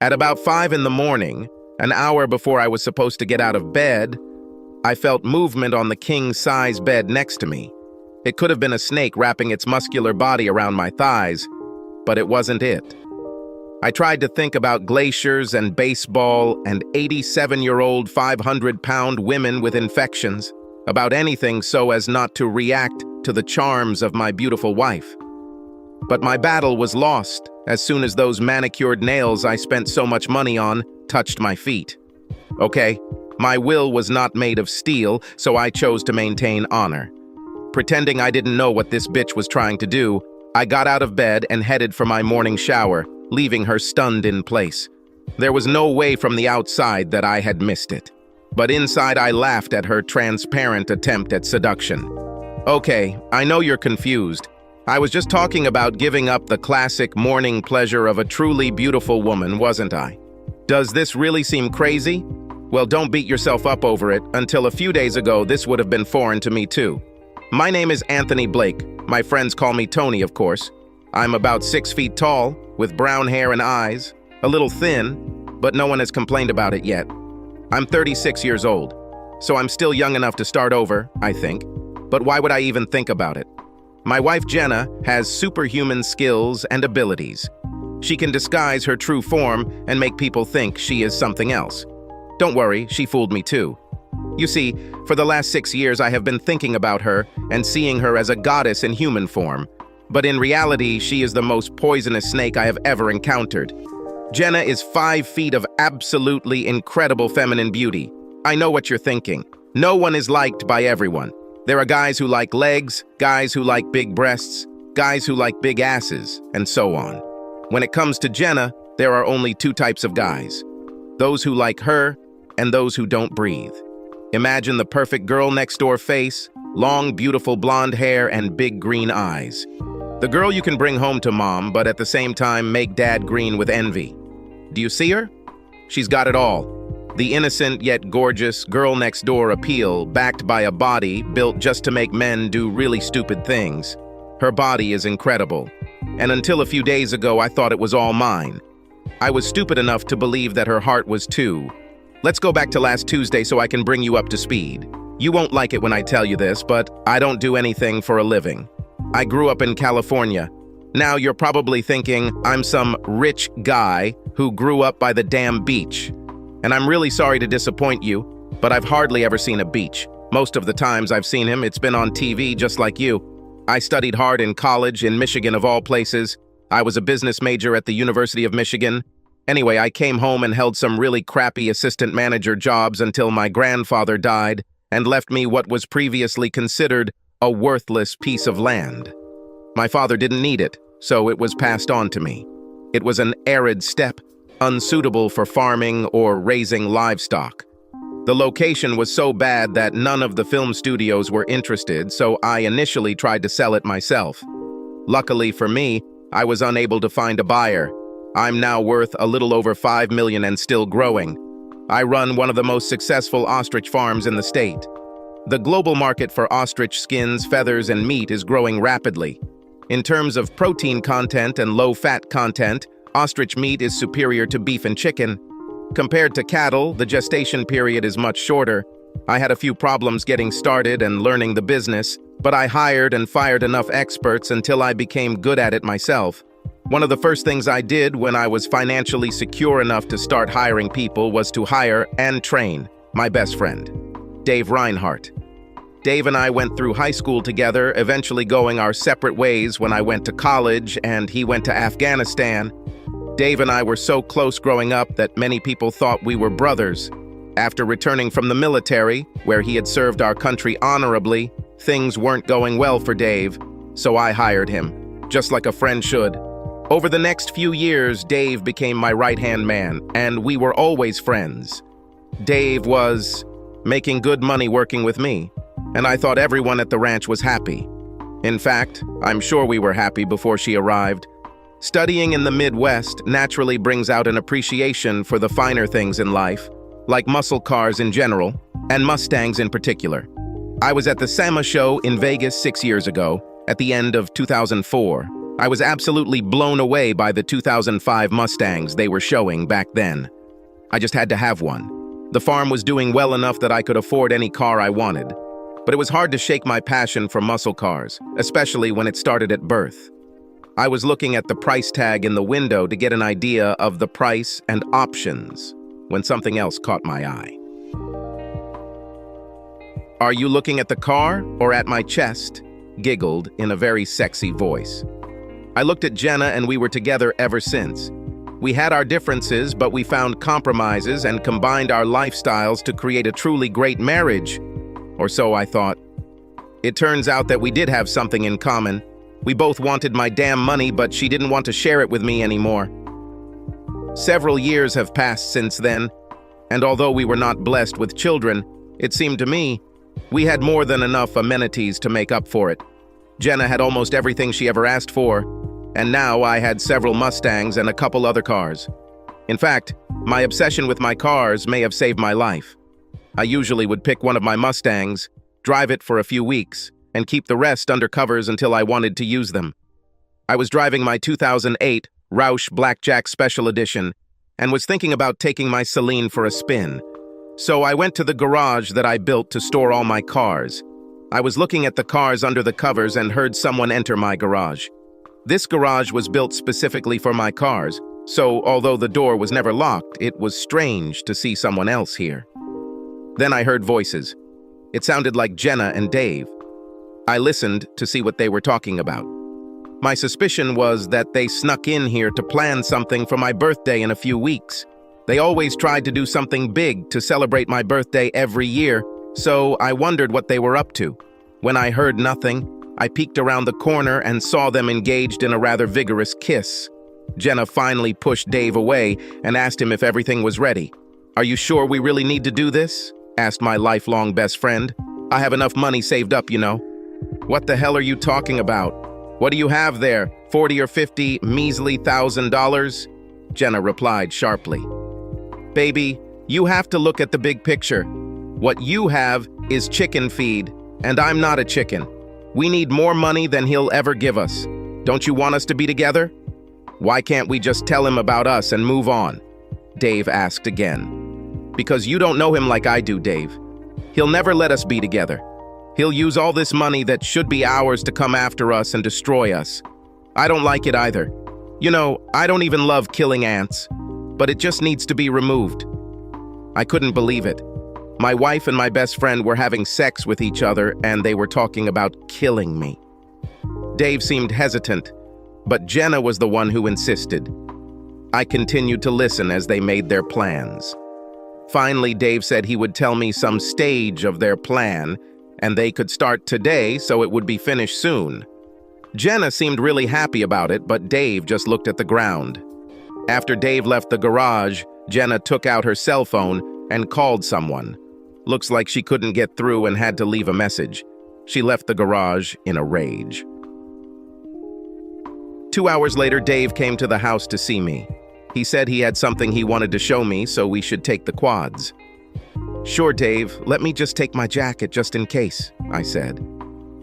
At about 5 in the morning, an hour before I was supposed to get out of bed, I felt movement on the king-size bed next to me. It could have been a snake wrapping its muscular body around my thighs, but it wasn't it. I tried to think about glaciers and baseball and 87-year-old 500-pound women with infections, about anything so as not to react to the charms of my beautiful wife. But my battle was lost as soon as those manicured nails I spent so much money on touched my feet. Okay, my will was not made of steel, so I chose to maintain honor. Pretending I didn't know what this bitch was trying to do, I got out of bed and headed for my morning shower, leaving her stunned in place. There was no way from the outside that I had missed it. But inside I laughed at her transparent attempt at seduction. Okay, I know you're confused. I was just talking about giving up the classic morning pleasure of a truly beautiful woman, wasn't I? Does this really seem crazy? Well, don't beat yourself up over it. Until a few days ago, this would have been foreign to me too. My name is Anthony Blake. My friends call me Tony, of course. I'm about 6 feet tall, with brown hair and eyes, a little thin, but no one has complained about it yet. I'm 36 years old, so I'm still young enough to start over, I think. But why would I even think about it? My wife Jenna has superhuman skills and abilities. She can disguise her true form and make people think she is something else. Don't worry, she fooled me too. You see, for the last 6 years I have been thinking about her and seeing her as a goddess in human form. But in reality, she is the most poisonous snake I have ever encountered. Jenna is 5 feet of absolutely incredible feminine beauty. I know what you're thinking. No one is liked by everyone. There are guys who like legs, guys who like big breasts, guys who like big asses, and so on. When it comes to Jenna, there are only 2 types of guys. Those who like her and those who don't breathe. Imagine the perfect girl next door face, long, beautiful blonde hair, and big green eyes. The girl you can bring home to mom, but at the same time make dad green with envy. Do you see her? She's got it all. The innocent yet gorgeous girl next door appeal, backed by a body built just to make men do really stupid things. Her body is incredible. And until a few days ago, I thought it was all mine. I was stupid enough to believe that her heart was too. Let's go back to last Tuesday so I can bring you up to speed. You won't like it when I tell you this, but I don't do anything for a living. I grew up in California. Now you're probably thinking I'm some rich guy who grew up by the damn beach. And I'm really sorry to disappoint you, but I've hardly ever seen a beach. Most of the times I've seen him, it's been on TV just like you. I studied hard in college in Michigan of all places. I was a business major at the University of Michigan. Anyway, I came home and held some really crappy assistant manager jobs until my grandfather died and left me what was previously considered a worthless piece of land. My father didn't need it, so it was passed on to me. It was an arid steppe, unsuitable for farming or raising livestock. The location was so bad that none of the film studios were interested, so I initially tried to sell it myself. Luckily for me, I was unable to find a buyer. I'm now worth a little over $5 million and still growing. I run one of the most successful ostrich farms in the state. The global market for ostrich skins, feathers, and meat is growing rapidly. In terms of protein content and low-fat content, ostrich meat is superior to beef and chicken. Compared to cattle, the gestation period is much shorter. I had a few problems getting started and learning the business, but I hired and fired enough experts until I became good at it myself. One of the first things I did when I was financially secure enough to start hiring people was to hire and train my best friend, Dave Reinhardt. Dave and I went through high school together, eventually going our separate ways when I went to college and he went to Afghanistan. Dave and I were so close growing up that many people thought we were brothers. After returning from the military, where he had served our country honorably, things weren't going well for Dave, so I hired him, just like a friend should. Over the next few years, Dave became my right-hand man, and we were always friends. Dave was making good money working with me, and I thought everyone at the ranch was happy. In fact, I'm sure we were happy before she arrived. Studying in the Midwest naturally brings out an appreciation for the finer things in life, like muscle cars in general, and Mustangs in particular. I was at the SEMA show in Vegas 6 years ago, at the end of 2004. I was absolutely blown away by the 2005 Mustangs they were showing back then. I just had to have one. The farm was doing well enough that I could afford any car I wanted. But it was hard to shake my passion for muscle cars, especially when it started at birth. I was looking at the price tag in the window to get an idea of the price and options when something else caught my eye. "Are you looking at the car or at my chest?" giggled in a very sexy voice. I looked at Jenna and we were together ever since. We had our differences, but we found compromises and combined our lifestyles to create a truly great marriage. Or so I thought. It turns out that we did have something in common. We both wanted my damn money, but she didn't want to share it with me anymore. Several years have passed since then, and although we were not blessed with children, it seemed to me we had more than enough amenities to make up for it. Jenna had almost everything she ever asked for, and now I had several Mustangs and a couple other cars. In fact, my obsession with my cars may have saved my life. I usually would pick one of my Mustangs, drive it for a few weeks, and keep the rest under covers until I wanted to use them. I was driving my 2008 Roush Blackjack Special Edition and was thinking about taking my Celine for a spin. So I went to the garage that I built to store all my cars. I was looking at the cars under the covers and heard someone enter my garage. This garage was built specifically for my cars, so although the door was never locked, it was strange to see someone else here. Then I heard voices. It sounded like Jenna and Dave. I listened to see what they were talking about. My suspicion was that they snuck in here to plan something for my birthday in a few weeks. They always tried to do something big to celebrate my birthday every year, so I wondered what they were up to. When I heard nothing, I peeked around the corner and saw them engaged in a rather vigorous kiss. Jenna finally pushed Dave away and asked him if everything was ready. "Are you sure we really need to do this?" asked my lifelong best friend. "I have enough money saved up, you know." "What the hell are you talking about? What do you have there, 40 or 50 measly $1,000? Jenna replied sharply. "Baby, you have to look at the big picture. What you have is chicken feed, and I'm not a chicken. We need more money than he'll ever give us. Don't you want us to be together? Why can't we just tell him about us and move on?" Dave asked again. "Because you don't know him like I do, Dave. He'll never let us be together. He'll use all this money that should be ours to come after us and destroy us. I don't like it either. You know, I don't even love killing ants, but it just needs to be removed." I couldn't believe it. My wife and my best friend were having sex with each other, and they were talking about killing me. Dave seemed hesitant, but Jenna was the one who insisted. I continued to listen as they made their plans. Finally, Dave said he would tell me some stage of their plan, and they could start today so it would be finished soon. Jenna seemed really happy about it, but Dave just looked at the ground. After Dave left the garage, Jenna took out her cell phone and called someone. Looks like she couldn't get through and had to leave a message. She left the garage in a rage. 2 hours later, Dave came to the house to see me. He said he had something he wanted to show me, so we should take the quads. "Sure, Dave, let me just take my jacket just in case," I said.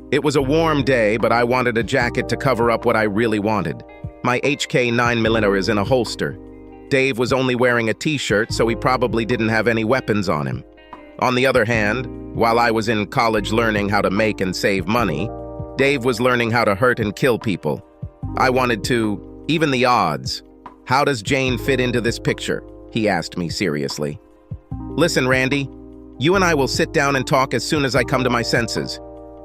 It was a warm day, but I wanted a jacket to cover up what I really wanted. My HK 9mm is in a holster. Dave was only wearing a t-shirt, so he probably didn't have any weapons on him. On the other hand, while I was in college learning how to make and save money, Dave was learning how to hurt and kill people. I wanted to even the odds. "How does Jane fit into this picture?" he asked me seriously. "Listen, Randy, you and I will sit down and talk as soon as I come to my senses.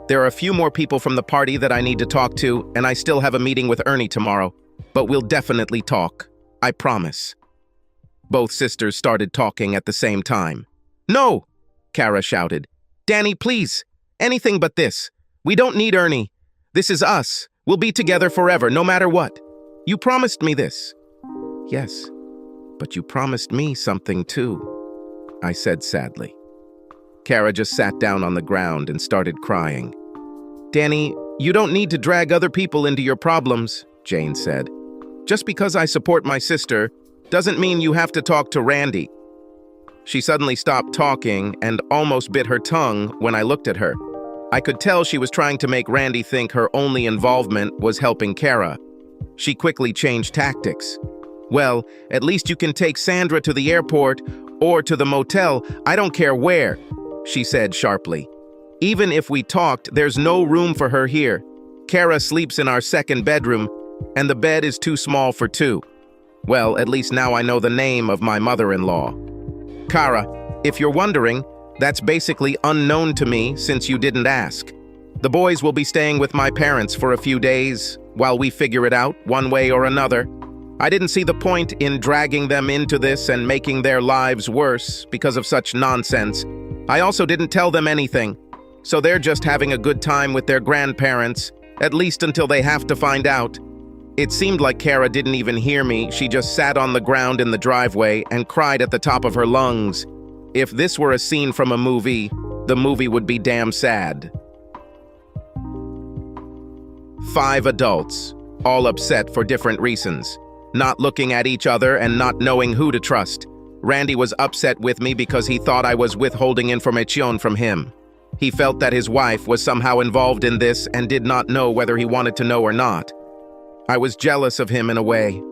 There are a few more people from the party that I need to talk to, and I still have a meeting with Ernie tomorrow, but we'll definitely talk. I promise." Both sisters started talking at the same time. "No!" Kara shouted. "Danny, please! Anything but this. We don't need Ernie. This is us. We'll be together forever, no matter what. You promised me this." "Yes, but you promised me something too," I said sadly. Kara just sat down on the ground and started crying. "Danny, you don't need to drag other people into your problems," Jane said. "Just because I support my sister doesn't mean you have to talk to Randy." She suddenly stopped talking and almost bit her tongue when I looked at her. I could tell she was trying to make Randy think her only involvement was helping Kara, She quickly changed tactics. "Well, at least you can take Sandra to the airport or to the motel. I don't care where," she said sharply. "Even if we talked, there's no room for her here. Kara sleeps in our second bedroom, and the bed is too small for two." Well, at least now I know the name of my mother-in-law. Kara, if you're wondering, that's basically unknown to me since you didn't ask. The boys will be staying with my parents for a few days while we figure it out one way or another. I didn't see the point in dragging them into this and making their lives worse because of such nonsense. I also didn't tell them anything, so they're just having a good time with their grandparents, at least until they have to find out. It seemed like Kara didn't even hear me. She just sat on the ground in the driveway and cried at the top of her lungs. If this were a scene from a movie, the movie would be damn sad. 5 adults, all upset for different reasons, not looking at each other and not knowing who to trust. Randy was upset with me because he thought I was withholding information from him. He felt that his wife was somehow involved in this and did not know whether he wanted to know or not. I was jealous of him in a way.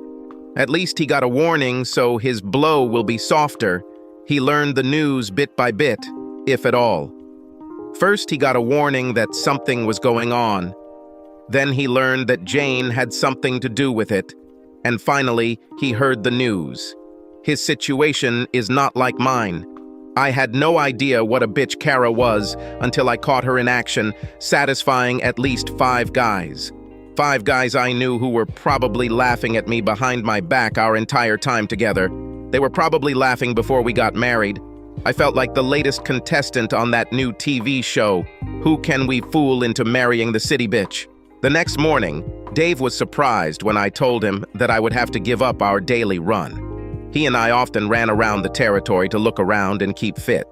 At least he got a warning, so his blow will be softer. He learned the news bit by bit, if at all. First, he got a warning that something was going on. Then he learned that Jane had something to do with it. And finally, he heard the news. His situation is not like mine. I had no idea what a bitch Kara was until I caught her in action, satisfying at least 5 guys. 5 guys I knew who were probably laughing at me behind my back our entire time together. They were probably laughing before we got married. I felt like the latest contestant on that new TV show, Who Can We Fool Into Marrying the City Bitch? The next morning, Dave was surprised when I told him that I would have to give up our daily run. He and I often ran around the territory to look around and keep fit.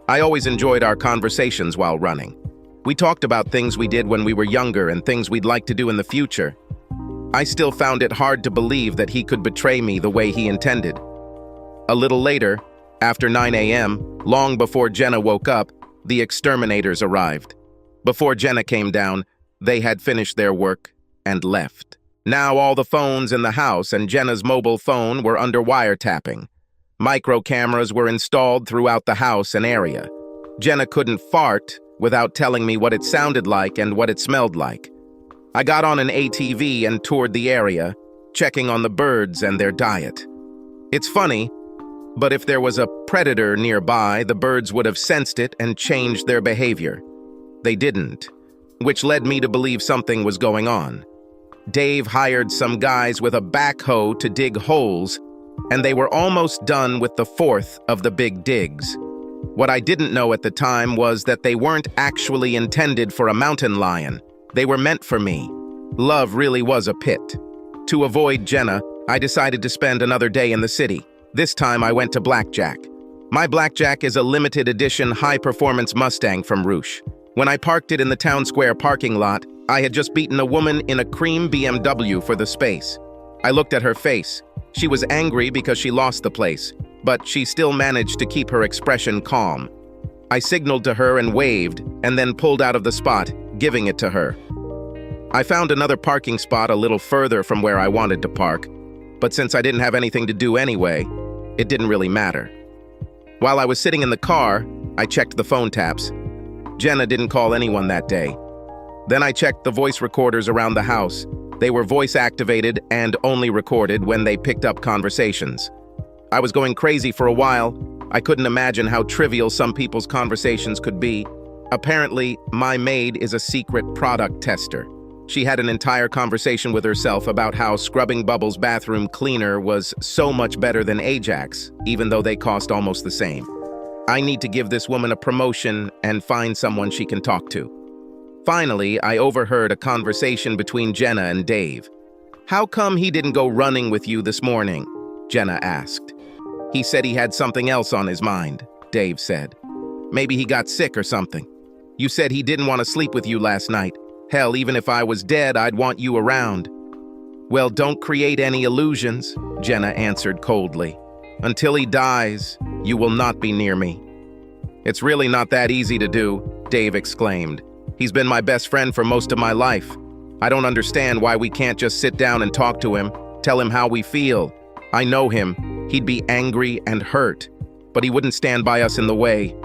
I always enjoyed our conversations while running. We talked about things we did when we were younger and things we'd like to do in the future. I still found it hard to believe that he could betray me the way he intended. A little later, after 9 a.m., long before Jenna woke up, the exterminators arrived. Before Jenna came down, they had finished their work and left. Now all the phones in the house and Jenna's mobile phone were under wiretapping. Micro cameras were installed throughout the house and area. Jenna couldn't fart without telling me what it sounded like and what it smelled like. I got on an ATV and toured the area, checking on the birds and their diet. It's funny, but if there was a predator nearby, the birds would have sensed it and changed their behavior. They didn't, which led me to believe something was going on. Dave hired some guys with a backhoe to dig holes, and they were almost done with the 4th of the big digs. What I didn't know at the time was that they weren't actually intended for a mountain lion. They were meant for me. Love really was a pit. To avoid Jenna, I decided to spend another day in the city. This time I went to Blackjack. My Blackjack is a limited edition high-performance Mustang from Rouge. When I parked it in the town square parking lot, I had just beaten a woman in a cream BMW for the space. I looked at her face. She was angry because she lost the place, but she still managed to keep her expression calm. I signaled to her and waved, and then pulled out of the spot, giving it to her. I found another parking spot a little further from where I wanted to park, but since I didn't have anything to do anyway, it didn't really matter. While I was sitting in the car, I checked the phone taps. Jenna didn't call anyone that day. Then I checked the voice recorders around the house. They were voice-activated and only recorded when they picked up conversations. I was going crazy for a while. I couldn't imagine how trivial some people's conversations could be. Apparently, my maid is a secret product tester. She had an entire conversation with herself about how Scrubbing Bubbles bathroom cleaner was so much better than Ajax, even though they cost almost the same. I need to give this woman a promotion and find someone she can talk to. Finally, I overheard a conversation between Jenna and Dave. "How come he didn't go running with you this morning?" Jenna asked. "He said he had something else on his mind," Dave said. "Maybe he got sick or something. You said he didn't want to sleep with you last night. Hell, even if I was dead, I'd want you around." "Well, don't create any illusions," Jenna answered coldly. "Until he dies, you will not be near me." "It's really not that easy to do," Dave exclaimed. "He's been my best friend for most of my life. I don't understand why we can't just sit down and talk to him, tell him how we feel. I know him. He'd be angry and hurt, but he wouldn't stand by us in the way.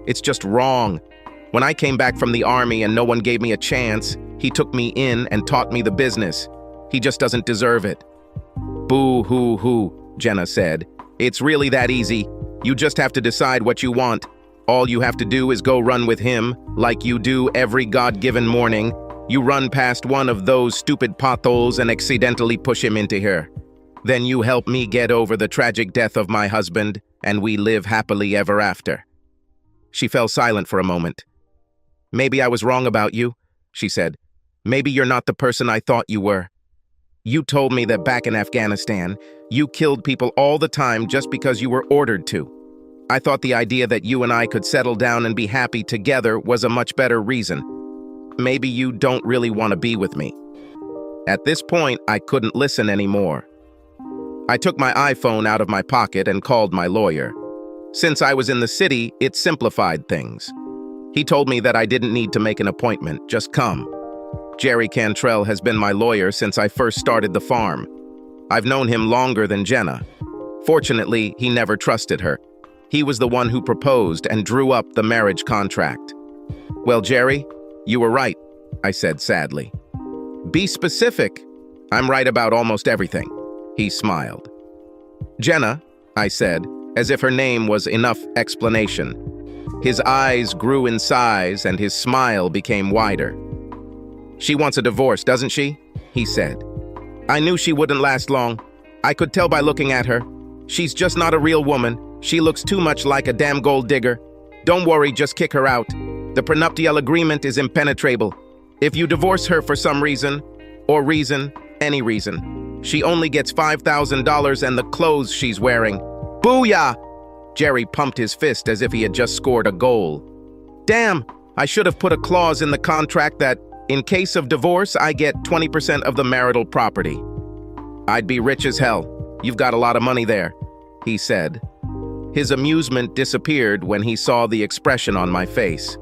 It's just wrong. When I came back from the army and no one gave me a chance, he took me in and taught me the business. He just doesn't deserve it. Boo-hoo-hoo, Jenna said. It's really that easy. You just have to decide what you want. All you have to do is go run with him, like you do every God-given morning. You run past one of those stupid potholes and accidentally push him into here. Then you help me get over the tragic death of my husband, and we live happily ever after. She fell silent for a moment. Maybe I was wrong about you, she said. Maybe you're not the person I thought you were. You told me that back in Afghanistan, you killed people all the time just because you were ordered to. I thought the idea that you and I could settle down and be happy together was a much better reason. Maybe you don't really want to be with me. At this point, I couldn't listen anymore. I took my iPhone out of my pocket and called my lawyer. Since I was in the city, it simplified things. He told me that I didn't need to make an appointment, just come. Jerry Cantrell has been my lawyer since I first started the farm. I've known him longer than Jenna. Fortunately, he never trusted her. He was the one who proposed and drew up the marriage contract. Well, Jerry, you were right, I said sadly. Be specific. I'm right about almost everything. He smiled. Jenna, I said, as if her name was enough explanation. His eyes grew in size and his smile became wider. She wants a divorce, doesn't she? He said. I knew she wouldn't last long. I could tell by looking at her. She's just not a real woman. She looks too much like a damn gold digger. Don't worry, just kick her out. The prenuptial agreement is impenetrable. If you divorce her for some reason, any reason, she only gets $5,000 and the clothes she's wearing. Booyah! Jerry pumped his fist as if he had just scored a goal. Damn, I should have put a clause in the contract that, in case of divorce, I get 20% of the marital property. I'd be rich as hell. You've got a lot of money there, he said. His amusement disappeared when he saw the expression on my face.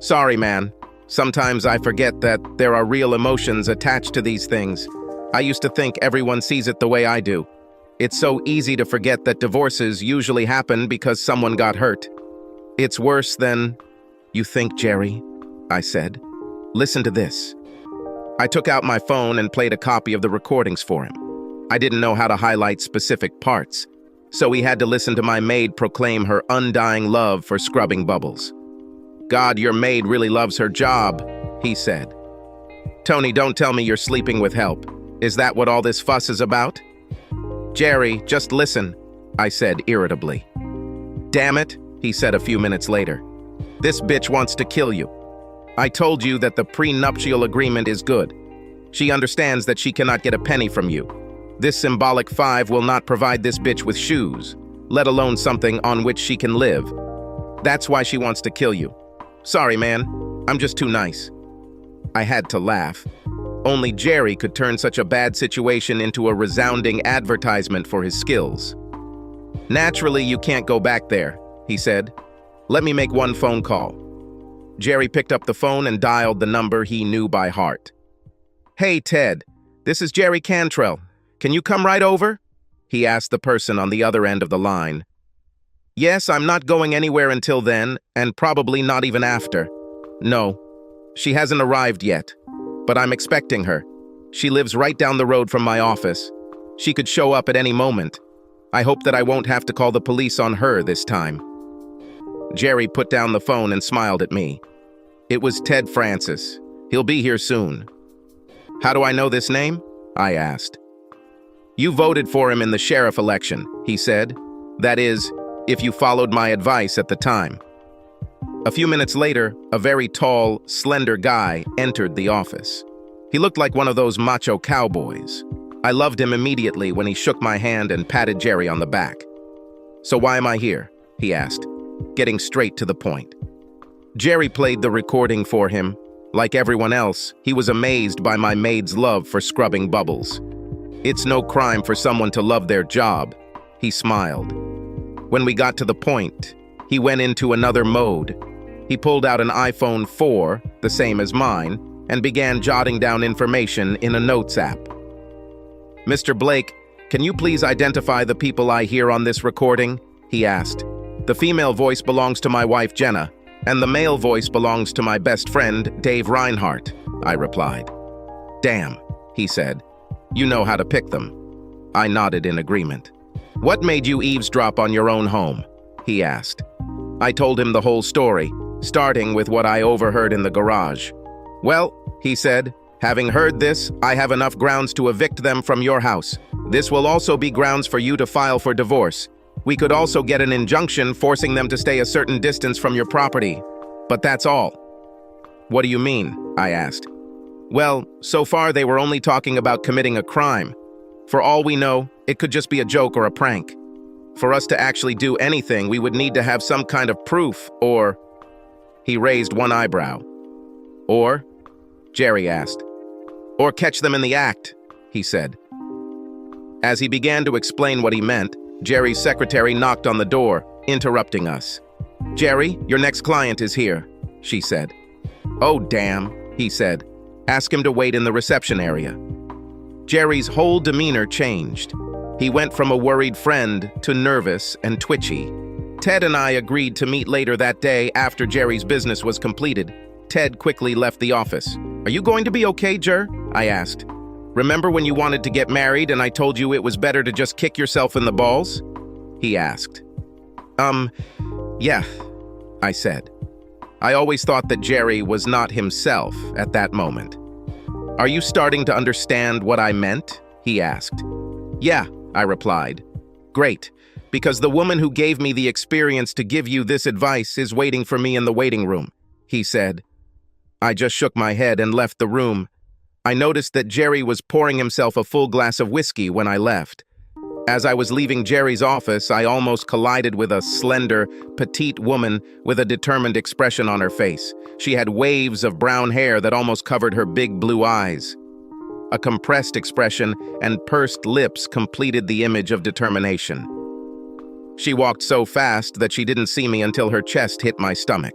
Sorry, man. Sometimes I forget that there are real emotions attached to these things. I used to think everyone sees it the way I do. It's so easy to forget that divorces usually happen because someone got hurt. It's worse than you think, Jerry, I said. Listen to this. I took out my phone and played a copy of the recordings for him. I didn't know how to highlight specific parts, so he had to listen to my maid proclaim her undying love for scrubbing bubbles. God, your maid really loves her job, he said. Tony, don't tell me you're sleeping with help. Is that what all this fuss is about? Jerry, just listen, I said irritably. Damn it, he said a few minutes later. This bitch wants to kill you. I told you that the prenuptial agreement is good. She understands that she cannot get a penny from you. This symbolic 5 will not provide this bitch with shoes, let alone something on which she can live. That's why she wants to kill you. Sorry, man. I'm just too nice. I had to laugh. Only Jerry could turn such a bad situation into a resounding advertisement for his skills. Naturally, you can't go back there, he said. Let me make one phone call. Jerry picked up the phone and dialed the number he knew by heart. Hey, Ted, this is Jerry Cantrell. Can you come right over? He asked the person on the other end of the line. Yes, I'm not going anywhere until then, and probably not even after. No, she hasn't arrived yet, but I'm expecting her. She lives right down the road from my office. She could show up at any moment. I hope that I won't have to call the police on her this time. Jerry put down the phone and smiled at me. It was Ted Francis. He'll be here soon. How do I know this name? I asked. You voted for him in the sheriff election, he said. That is, if you followed my advice at the time. A few minutes later, a very tall, slender guy entered the office. He looked like one of those macho cowboys. I loved him immediately when he shook my hand and patted Jerry on the back. So why am I here? He asked, getting straight to the point. Jerry played the recording for him. Like everyone else, he was amazed by my maid's love for scrubbing bubbles. It's no crime for someone to love their job, he smiled. When we got to the point, he went into another mode. He pulled out an iPhone 4, the same as mine, and began jotting down information in a notes app. "Mr. Blake, can you please identify the people I hear on this recording?" he asked. "The female voice belongs to my wife, Jenna, and the male voice belongs to my best friend, Dave Reinhardt," I replied. "Damn," he said. "You know how to pick them." I nodded in agreement. "What made you eavesdrop on your own home?" he asked. I told him the whole story, starting with what I overheard in the garage. "Well," he said, "having heard this, I have enough grounds to evict them from your house. This will also be grounds for you to file for divorce. We could also get an injunction forcing them to stay a certain distance from your property. But that's all." "What do you mean?" I asked. "Well, so far they were only talking about committing a crime. For all we know, it could just be a joke or a prank. For us to actually do anything, we would need to have some kind of proof, or—" He raised one eyebrow. "Or?" Jerry asked. "Or catch them in the act," he said. As he began to explain what he meant, Jerry's secretary knocked on the door, interrupting us. "Jerry, your next client is here," she said. "Oh, damn," he said. "Ask him to wait in the reception area." Jerry's whole demeanor changed. He went from a worried friend to nervous and twitchy. Ted and I agreed to meet later that day after Jerry's business was completed. Ted quickly left the office. "Are you going to be okay, Jer?" I asked. "Remember when you wanted to get married and I told you it was better to just kick yourself in the balls?" he asked. Yeah, I said. I always thought that Jerry was not himself at that moment. "Are you starting to understand what I meant?" he asked. "Yeah," I replied. "Great, because the woman who gave me the experience to give you this advice is waiting for me in the waiting room," he said. I just shook my head and left the room. I noticed that Jerry was pouring himself a full glass of whiskey when I left. As I was leaving Jerry's office, I almost collided with a slender, petite woman with a determined expression on her face. She had waves of brown hair that almost covered her big blue eyes. A compressed expression and pursed lips completed the image of determination. She walked so fast that she didn't see me until her chest hit my stomach.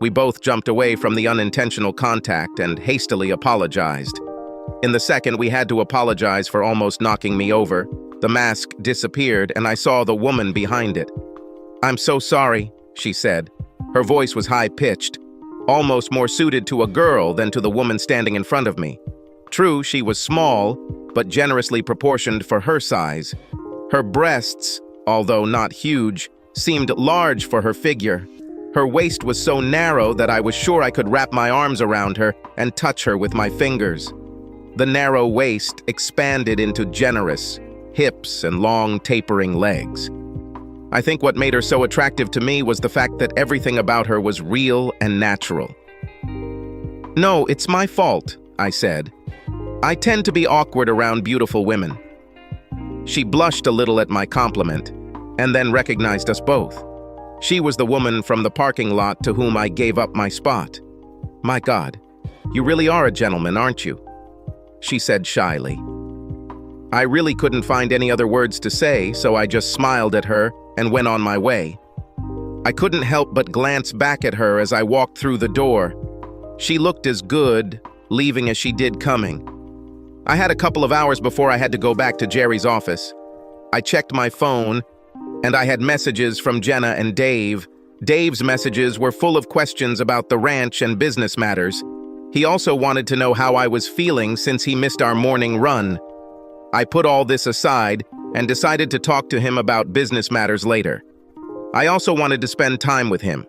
We both jumped away from the unintentional contact and hastily apologized. In the second we had to apologize for almost knocking me over, the mask disappeared and I saw the woman behind it. "I'm so sorry," she said. Her voice was high-pitched, almost more suited to a girl than to the woman standing in front of me. True, she was small, but generously proportioned for her size. Her breasts, although not huge, seemed large for her figure. Her waist was so narrow that I was sure I could wrap my arms around her and touch her with my fingers. The narrow waist expanded into generous hips and long, tapering legs. I think what made her so attractive to me was the fact that everything about her was real and natural. "No, it's my fault," I said. "I tend to be awkward around beautiful women." She blushed a little at my compliment, and then recognized us both. She was the woman from the parking lot to whom I gave up my spot. "My God, you really are a gentleman, aren't you?" she said shyly. I really couldn't find any other words to say, so I just smiled at her and went on my way. I couldn't help but glance back at her as I walked through the door. She looked as good leaving as she did coming. I had a couple of hours before I had to go back to Jerry's office. I checked my phone, and I had messages from Jenna and Dave. Dave's messages were full of questions about the ranch and business matters. He also wanted to know how I was feeling since he missed our morning run. I put all this aside and decided to talk to him about business matters later. I also wanted to spend time with him,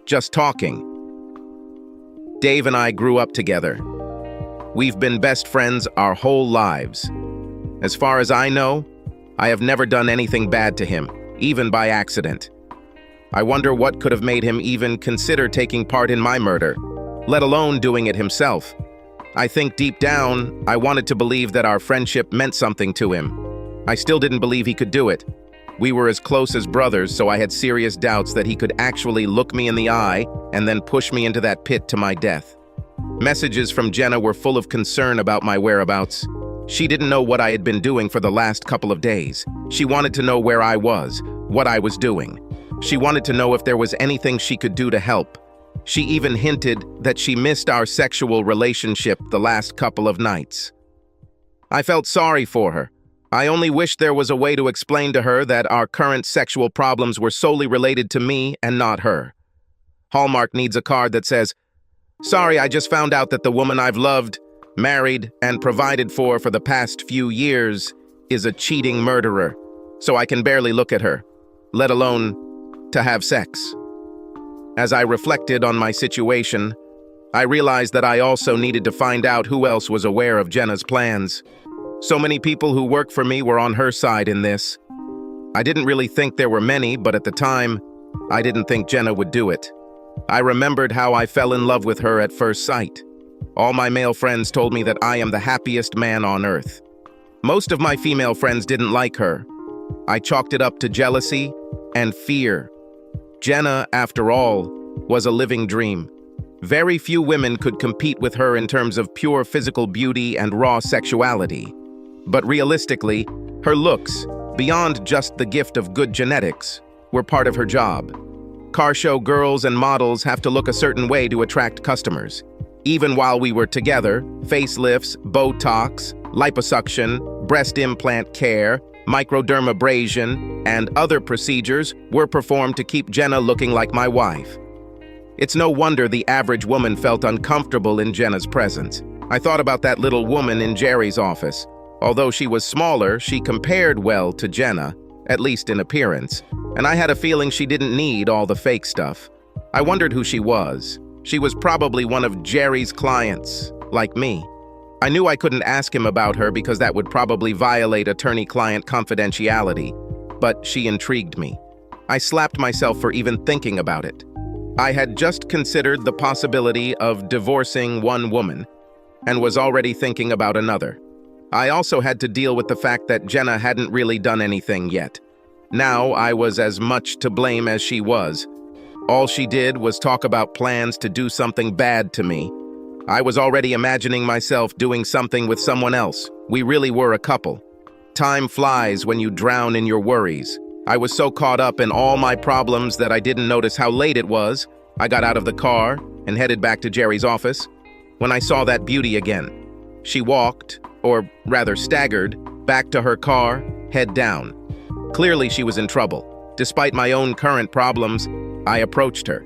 just talking. Dave and I grew up together. We've been best friends our whole lives. As far as I know, I have never done anything bad to him, even by accident. I wonder what could have made him even consider taking part in my murder, let alone doing it himself. I think deep down, I wanted to believe that our friendship meant something to him. I still didn't believe he could do it. We were as close as brothers, so I had serious doubts that he could actually look me in the eye and then push me into that pit to my death. Messages from Jenna were full of concern about my whereabouts. She didn't know what I had been doing for the last couple of days. She wanted to know where I was, what I was doing. She wanted to know if there was anything she could do to help. She even hinted that she missed our sexual relationship the last couple of nights. I felt sorry for her. I only wished there was a way to explain to her that our current sexual problems were solely related to me and not her. Hallmark needs a card that says, "Sorry, I just found out that the woman I've loved, married, and provided for the past few years is a cheating murderer, so I can barely look at her, let alone to have sex." As I reflected on my situation, I realized that I also needed to find out who else was aware of Jenna's plans. So many people who work for me were on her side in this. I didn't really think there were many, but at the time, I didn't think Jenna would do it. I remembered how I fell in love with her at first sight. All my male friends told me that I am the happiest man on earth. Most of my female friends didn't like her. I chalked it up to jealousy and fear. Jenna, after all, was a living dream. Very few women could compete with her in terms of pure physical beauty and raw sexuality. But realistically, her looks, beyond just the gift of good genetics, were part of her job. Car show girls and models have to look a certain way to attract customers. Even while we were together, facelifts, Botox, liposuction, breast implant care, microdermabrasion, and other procedures were performed to keep Jenna looking like my wife. It's no wonder the average woman felt uncomfortable in Jenna's presence. I thought about that little woman in Jerry's office. Although she was smaller, she compared well to Jenna, at least in appearance, and I had a feeling she didn't need all the fake stuff. I wondered who she was. She was probably one of Jerry's clients, like me. I knew I couldn't ask him about her because that would probably violate attorney-client confidentiality, but she intrigued me. I slapped myself for even thinking about it. I had just considered the possibility of divorcing one woman and was already thinking about another. I also had to deal with the fact that Jenna hadn't really done anything yet. Now I was as much to blame as she was. All she did was talk about plans to do something bad to me. I was already imagining myself doing something with someone else. We really were a couple. Time flies when you drown in your worries. I was so caught up in all my problems that I didn't notice how late it was. I got out of the car and headed back to Jerry's office when I saw that beauty again. She walked, or rather staggered, back to her car, head down. Clearly she was in trouble. Despite my own current problems, I approached her.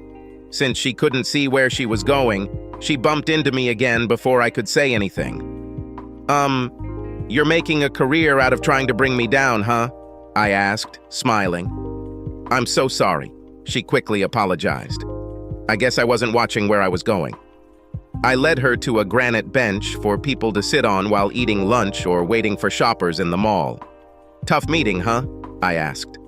Since she couldn't see where she was going, she bumped into me again before I could say anything. You're making a career out of trying to bring me down, huh?" I asked, smiling. "I'm so sorry," she quickly apologized. I guess I wasn't watching where I was going. I led her to a granite bench for people to sit on while eating lunch or waiting for shoppers in the mall. "Tough meeting, huh?" I asked.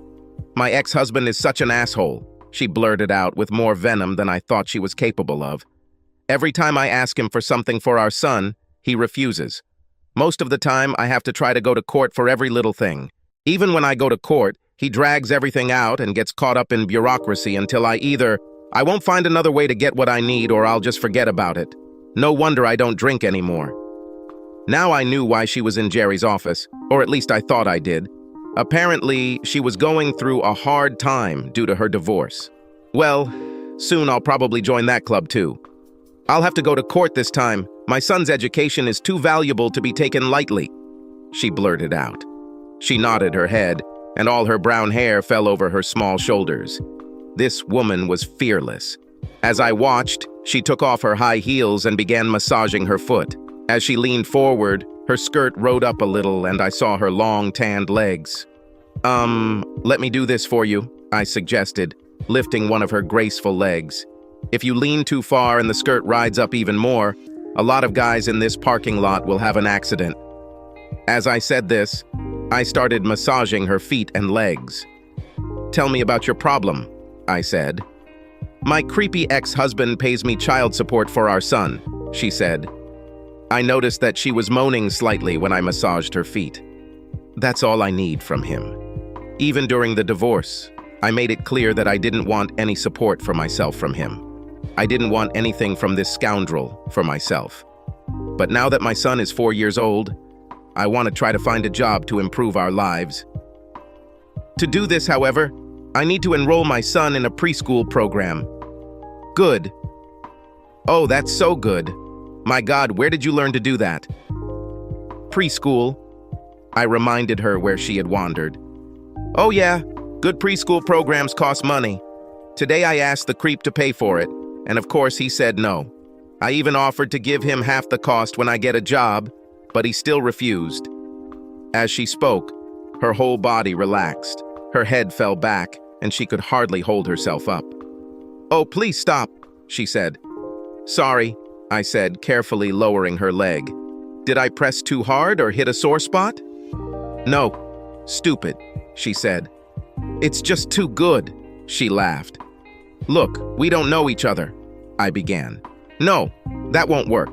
"My ex-husband is such an asshole," she blurted out with more venom than I thought she was capable of. "Every time I ask him for something for our son, he refuses. Most of the time, I have to try to go to court for every little thing. Even when I go to court, he drags everything out and gets caught up in bureaucracy until I won't find another way to get what I need or I'll just forget about it. No wonder I don't drink anymore." Now I knew why she was in Jerry's office, or at least I thought I did. Apparently, she was going through a hard time due to her divorce. Well, soon I'll probably join that club too. "I'll have to go to court this time. My son's education is too valuable to be taken lightly," she blurted out. She nodded her head, and all her brown hair fell over her small shoulders. This woman was fearless. As I watched, she took off her high heels and began massaging her foot. As she leaned forward, her skirt rode up a little and I saw her long, tanned legs. Let me do this for you," I suggested, lifting one of her graceful legs. "If you lean too far and the skirt rides up even more, a lot of guys in this parking lot will have an accident." As I said this, I started massaging her feet and legs. "Tell me about your problem," I said. "My creepy ex-husband pays me child support for our son," she said. I noticed that she was moaning slightly when I massaged her feet. That's all I need from him. Even during the divorce, I made it clear that I didn't want any support for myself from him. I didn't want anything from this scoundrel for myself. But now that my son is 4 years old, I want to try to find a job to improve our lives. To do this, however, I need to enroll my son in a preschool program. Good, Oh, that's so good. My God, where did you learn to do that? Preschool. I reminded her where she had wandered. Oh yeah, good preschool programs cost money. Today I asked the creep to pay for it, and of course he said no. I even offered to give him half the cost when I get a job, but he still refused. As she spoke, her whole body relaxed. Her head fell back, and she could hardly hold herself up. Oh, please stop, she said. Sorry, I said, carefully lowering her leg. Did I press too hard or hit a sore spot? No, stupid, she said. It's just too good, she laughed. Look, we don't know each other, I began. No, that won't work.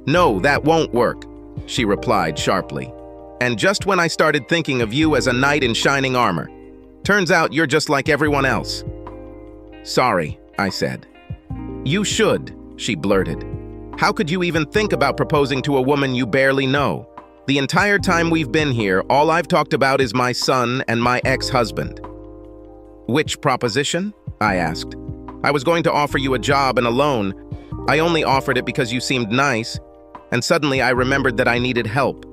No, that won't work, she replied sharply. And just when I started thinking of you as a knight in shining armor, turns out you're just like everyone else. Sorry, I said. You should, she blurted. How could you even think about proposing to a woman you barely know? The entire time we've been here, all I've talked about is my son and my ex-husband. Which proposition? I asked. I was going to offer you a job and a loan. I only offered it because you seemed nice, and suddenly I remembered that I needed help.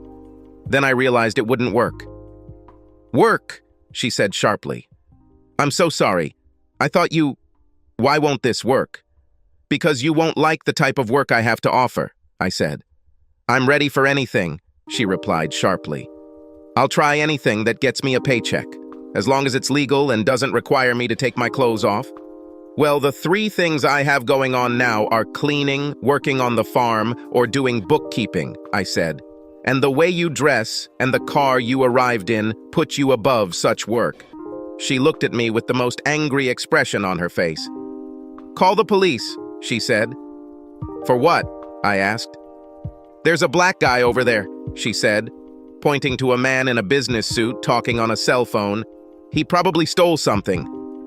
Then I realized it wouldn't work. Work, she said sharply. I'm so sorry. I thought you... Why won't this work? Because you won't like the type of work I have to offer, I said. I'm ready for anything, she replied sharply. I'll try anything that gets me a paycheck, as long as it's legal and doesn't require me to take my clothes off. Well, the 3 things I have going on now are cleaning, working on the farm, or doing bookkeeping, I said. And the way you dress and the car you arrived in put you above such work. She looked at me with the most angry expression on her face. Call the police, she said. For what? I asked. There's a black guy over there, she said, pointing to a man in a business suit talking on a cell phone. He probably stole something.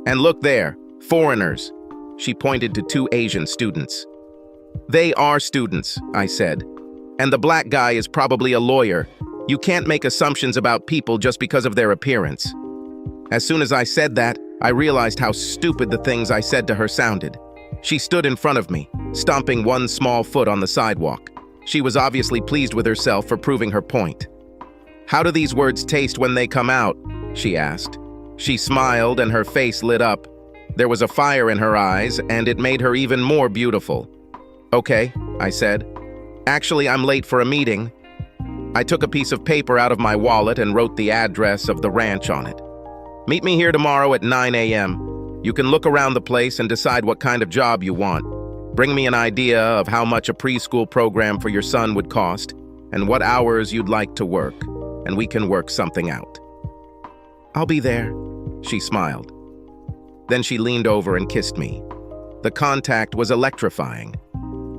And look there, foreigners. She pointed to 2 Asian students. They are students, I said. And the black guy is probably a lawyer. You can't make assumptions about people just because of their appearance. As soon as I said that, I realized how stupid the things I said to her sounded. She stood in front of me, stomping one small foot on the sidewalk. She was obviously pleased with herself for proving her point. How do these words taste when they come out? She asked. She smiled and her face lit up. There was a fire in her eyes, and it made her even more beautiful. Okay, I said. Actually, I'm late for a meeting. I took a piece of paper out of my wallet and wrote the address of the ranch on it. Meet me here tomorrow at 9 a.m. You can look around the place and decide what kind of job you want. Bring me an idea of how much a preschool program for your son would cost and what hours you'd like to work, and we can work something out. I'll be there, she smiled. Then she leaned over and kissed me. The contact was electrifying.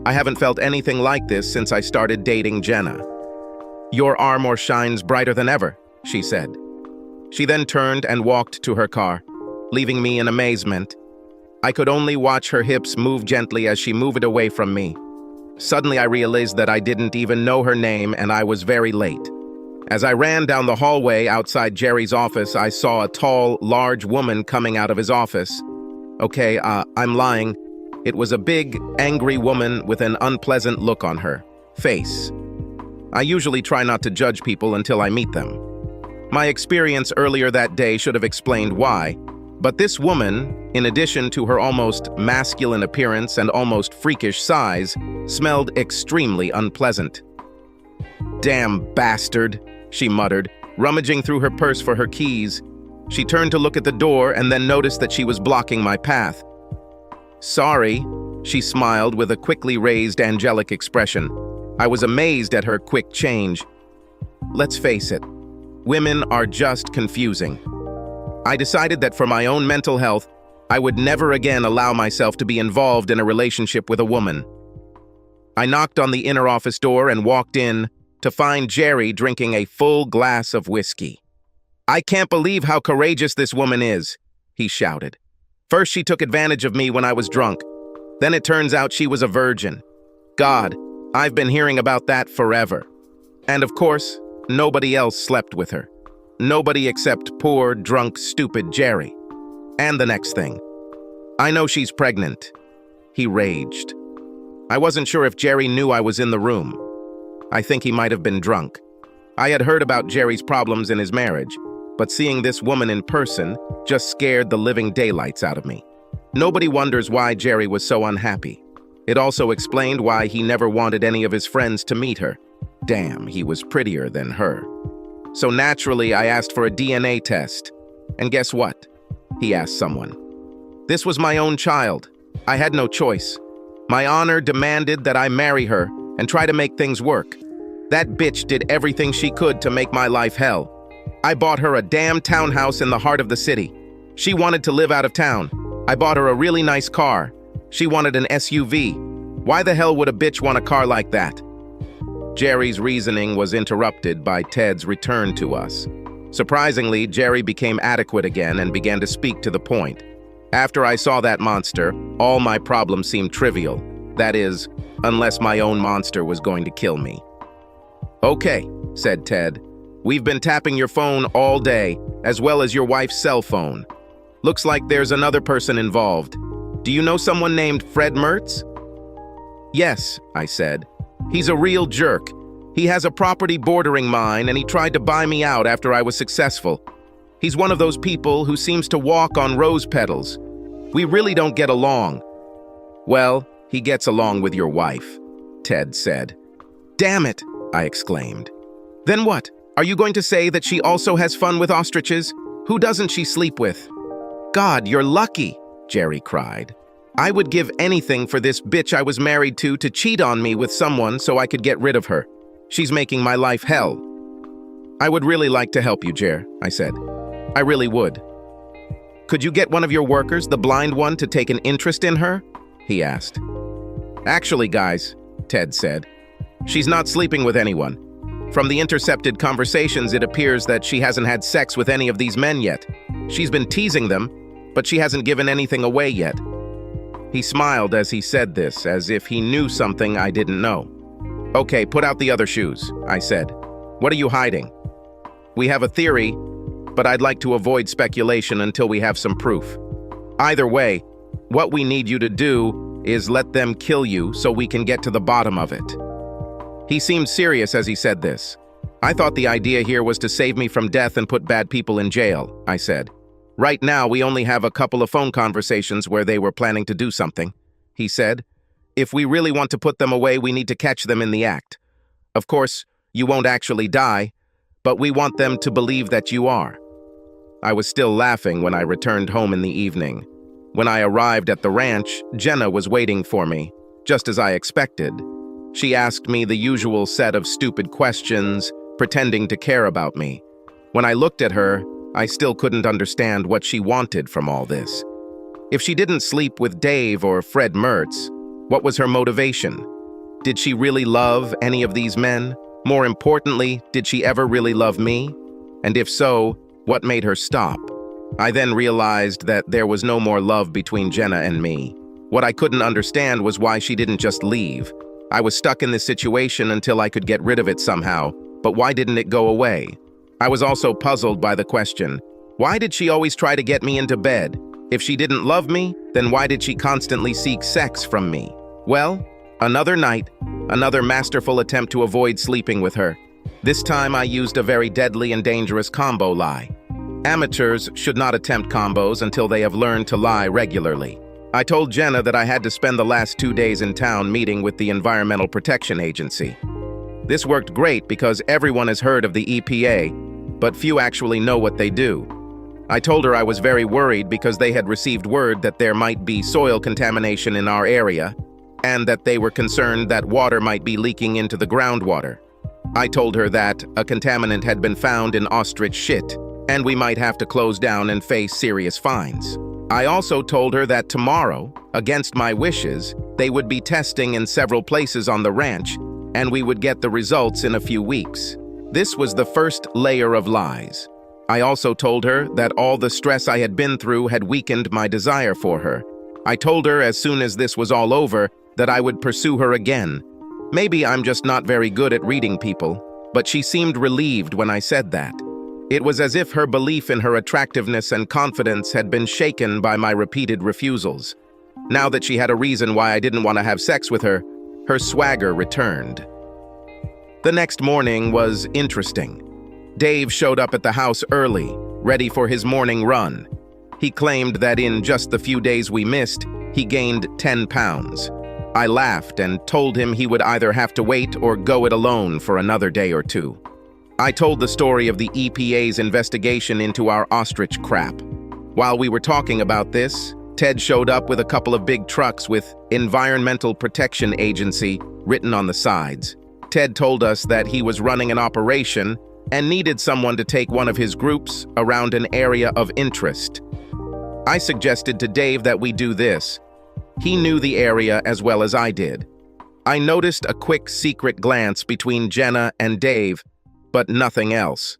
I haven't felt anything like this since I started dating Jenna. Your armor shines brighter than ever, she said. She then turned and walked to her car, leaving me in amazement. I could only watch her hips move gently as she moved away from me. Suddenly I realized that I didn't even know her name and I was very late. As I ran down the hallway outside Jerry's office, I saw a tall, large woman coming out of his office. Okay, I'm lying. It was a big, angry woman with an unpleasant look on her face. I usually try not to judge people until I meet them. My experience earlier that day should have explained why, but this woman, in addition to her almost masculine appearance and almost freakish size, smelled extremely unpleasant. Damn bastard, she muttered, rummaging through her purse for her keys. She turned to look at the door and then noticed that she was blocking my path. Sorry, she smiled with a quickly raised angelic expression. I was amazed at her quick change. Let's face it, women are just confusing. I decided that for my own mental health, I would never again allow myself to be involved in a relationship with a woman. I knocked on the inner office door and walked in to find Jerry drinking a full glass of whiskey. I can't believe how courageous this woman is, he shouted. First, she took advantage of me when I was drunk. Then it turns out she was a virgin. God, I've been hearing about that forever. And of course, nobody else slept with her. Nobody except poor, drunk, stupid Jerry. And the next thing. I know she's pregnant. He raged. I wasn't sure if Jerry knew I was in the room. I think he might have been drunk. I had heard about Jerry's problems in his marriage, but seeing this woman in person just scared the living daylights out of me. Nobody wonders why Jerry was so unhappy. It also explained why he never wanted any of his friends to meet her. Damn, he was prettier than her. So naturally, I asked for a DNA test. And guess what? He asked someone. This was my own child. I had no choice. My honor demanded that I marry her and try to make things work. That bitch did everything she could to make my life hell. I bought her a damn townhouse in the heart of the city. She wanted to live out of town. I bought her a really nice car. She wanted an SUV. Why the hell would a bitch want a car like that? Jerry's reasoning was interrupted by Ted's return to us. Surprisingly, Jerry became adequate again and began to speak to the point. After I saw that monster, all my problems seemed trivial. That is, unless my own monster was going to kill me. Okay, said Ted. We've been tapping your phone all day, as well as your wife's cell phone. Looks like there's another person involved. Do you know someone named Fred Mertz? Yes, I said. He's a real jerk. He has a property bordering mine, and he tried to buy me out after I was successful. He's one of those people who seems to walk on rose petals. We really don't get along. Well, he gets along with your wife, Ted said. Damn it, I exclaimed. Then what? Are you going to say that she also has fun with ostriches? Who doesn't she sleep with? God, you're lucky, Jerry cried. I would give anything for this bitch I was married to cheat on me with someone so I could get rid of her. She's making my life hell. I would really like to help you, Jer, I said. I really would. Could you get one of your workers, the blind one, to take an interest in her? He asked. Actually, guys, Ted said, she's not sleeping with anyone. From the intercepted conversations, it appears that she hasn't had sex with any of these men yet. She's been teasing them, but she hasn't given anything away yet. He smiled as he said this, as if he knew something I didn't know. Okay, put out the other shoes, I said. What are you hiding? We have a theory, but I'd like to avoid speculation until we have some proof. Either way, what we need you to do is let them kill you so we can get to the bottom of it. He seemed serious as he said this. I thought the idea here was to save me from death and put bad people in jail, I said. Right now, we only have a couple of phone conversations where they were planning to do something, he said. If we really want to put them away, we need to catch them in the act. Of course, you won't actually die, but we want them to believe that you are. I was still laughing when I returned home in the evening. When I arrived at the ranch, Jenna was waiting for me, just as I expected. She asked me the usual set of stupid questions, pretending to care about me. When I looked at her, I still couldn't understand what she wanted from all this. If she didn't sleep with Dave or Fred Mertz, what was her motivation? Did she really love any of these men? More importantly, did she ever really love me? And if so, what made her stop? I then realized that there was no more love between Jenna and me. What I couldn't understand was why she didn't just leave. I was stuck in this situation until I could get rid of it somehow, but why didn't it go away? I was also puzzled by the question, why did she always try to get me into bed? If she didn't love me, then why did she constantly seek sex from me? Well, another night, another masterful attempt to avoid sleeping with her. This time I used a very deadly and dangerous combo lie. Amateurs should not attempt combos until they have learned to lie regularly. I told Jenna that I had to spend the last 2 days in town meeting with the Environmental Protection Agency. This worked great because everyone has heard of the EPA, but few actually know what they do. I told her I was very worried because they had received word that there might be soil contamination in our area, and that they were concerned that water might be leaking into the groundwater. I told her that a contaminant had been found in ostrich shit, and we might have to close down and face serious fines. I also told her that tomorrow, against my wishes, they would be testing in several places on the ranch, and we would get the results in a few weeks. This was the first layer of lies. I also told her that all the stress I had been through had weakened my desire for her. I told her as soon as this was all over that I would pursue her again. Maybe I'm just not very good at reading people, but she seemed relieved when I said that. It was as if her belief in her attractiveness and confidence had been shaken by my repeated refusals. Now that she had a reason why I didn't want to have sex with her, Her swagger returned. The next morning was interesting. Dave showed up at the house early, ready for his morning run. He claimed that in just the few days we missed, he gained 10 pounds. I laughed and told him he would either have to wait or go it alone for another day or two. I told the story of the EPA's investigation into our ostrich crap. While we were talking about this, Ted showed up with a couple of big trucks with Environmental Protection Agency written on the sides. Ted told us that he was running an operation and needed someone to take one of his groups around an area of interest. I suggested to Dave that we do this. He knew the area as well as I did. I noticed a quick secret glance between Jenna and Dave, but nothing else.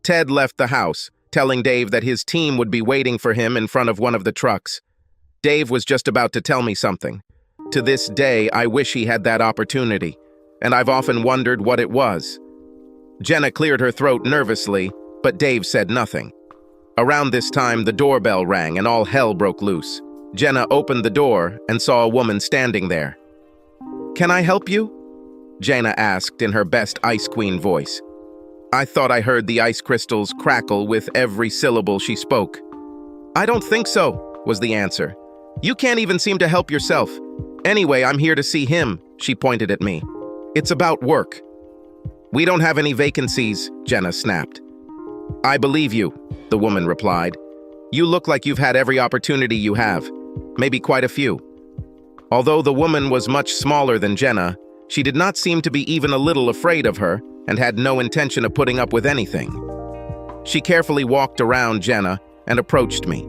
Ted left the house, telling Dave that his team would be waiting for him in front of one of the trucks. Dave was just about to tell me something. To this day, I wish he had that opportunity, and I've often wondered what it was. Jenna cleared her throat nervously, but Dave said nothing. Around this time, the doorbell rang and all hell broke loose. Jenna opened the door and saw a woman standing there. "Can I help you?" Jenna asked in her best Ice Queen voice. I thought I heard the ice crystals crackle with every syllable she spoke. "I don't think so," was the answer. "You can't even seem to help yourself. Anyway, I'm here to see him," she pointed at me. "It's about work." "We don't have any vacancies," Jenna snapped. "I believe you," the woman replied. "You look like you've had every opportunity you have, maybe quite a few." Although the woman was much smaller than Jenna, she did not seem to be even a little afraid of her and had no intention of putting up with anything. She carefully walked around Jenna and approached me.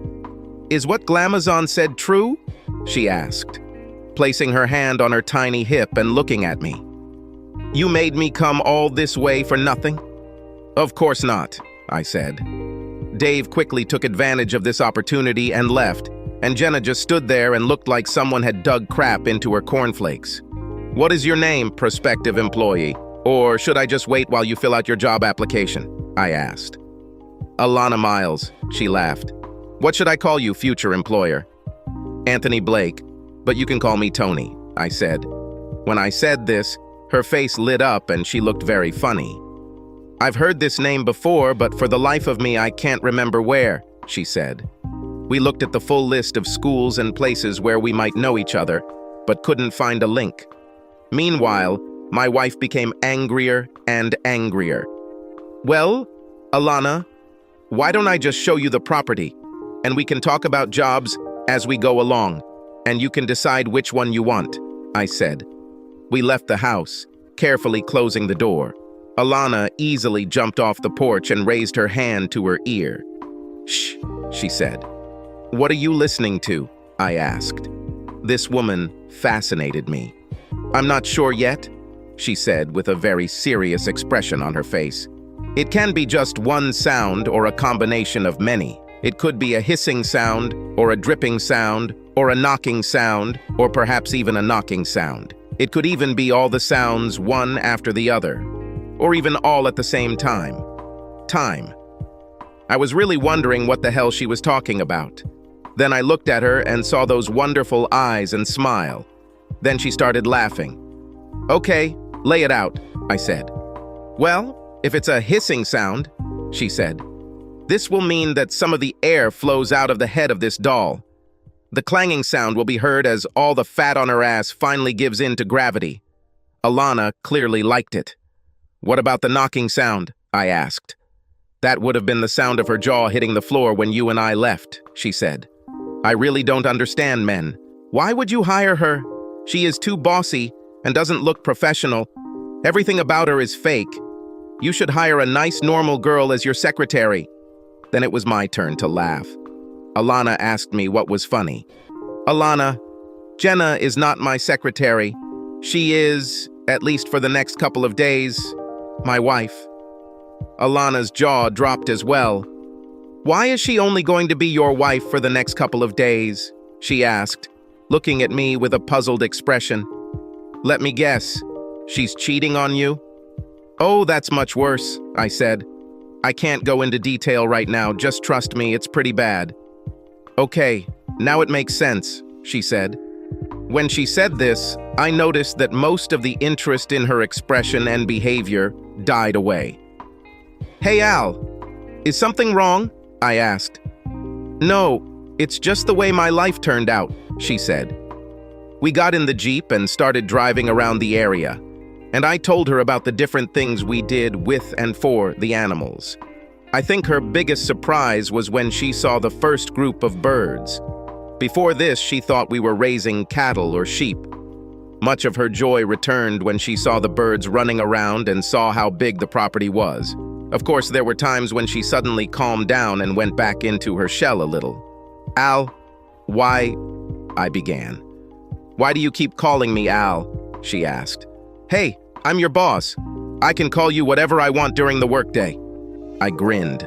"Is what Glamazon said true?" she asked, placing her hand on her tiny hip and looking at me. "You made me come all this way for nothing?" "Of course not," I said. Dave quickly took advantage of this opportunity and left, and Jenna just stood there and looked like someone had dug crap into her cornflakes. "What is your name, prospective employee? Or should I just wait while you fill out your job application?" I asked. "Alana Miles," she laughed. "What should I call you, future employer?" "Anthony Blake, but you can call me Tony," I said. When I said this, her face lit up and she looked very funny. "I've heard this name before, but for the life of me I can't remember where," she said. We looked at the full list of schools and places where we might know each other, but couldn't find a link. Meanwhile, my wife became angrier and angrier. "Well, Alana, why don't I just show you the property, and we can talk about jobs as we go along, and you can decide which one you want," I said. We left the house, carefully closing the door. Alana easily jumped off the porch and raised her hand to her ear. "Shh," she said. "What are you listening to?" I asked. This woman fascinated me. "I'm not sure yet," she said with a very serious expression on her face. "It can be just one sound or a combination of many. It could be a hissing sound, or a dripping sound, or a knocking sound, or perhaps even a knocking sound. It could even be all the sounds one after the other, or even all at the same time. Time." I was really wondering what the hell she was talking about. Then I looked at her and saw those wonderful eyes and smile. Then she started laughing. "Okay, lay it out," I said. "Well, if it's a hissing sound," she said, "this will mean that some of the air flows out of the head of this doll. The clanging sound will be heard as all the fat on her ass finally gives in to gravity." Alana clearly liked it. "What about the knocking sound?" I asked. "That would have been the sound of her jaw hitting the floor when you and I left," she said. "I really don't understand men. Why would you hire her? She is too bossy and doesn't look professional. Everything about her is fake. You should hire a nice normal girl as your secretary." Then it was my turn to laugh. Alana asked me what was funny. "Alana, Jenna is not my secretary. She is, at least for the next couple of days, my wife." Alana's jaw dropped as well. "Why is she only going to be your wife for the next couple of days?" she asked, looking at me with a puzzled expression. "Let me guess, she's cheating on you?" "Oh, that's much worse," I said. "I can't go into detail right now, just trust me, it's pretty bad." "Okay, now it makes sense," she said. When she said this, I noticed that most of the interest in her expression and behavior died away. "Hey, Al, is something wrong?" I asked. "No, it's just the way my life turned out," she said. We got in the Jeep and started driving around the area, and I told her about the different things we did with and for the animals. I think her biggest surprise was when she saw the first group of birds. Before this, she thought we were raising cattle or sheep. Much of her joy returned when she saw the birds running around and saw how big the property was. Of course, there were times when she suddenly calmed down and went back into her shell a little. "Al, why?" I began. "Why do you keep calling me Al?" she asked. "Hey, I'm your boss. I can call you whatever I want during the workday." I grinned.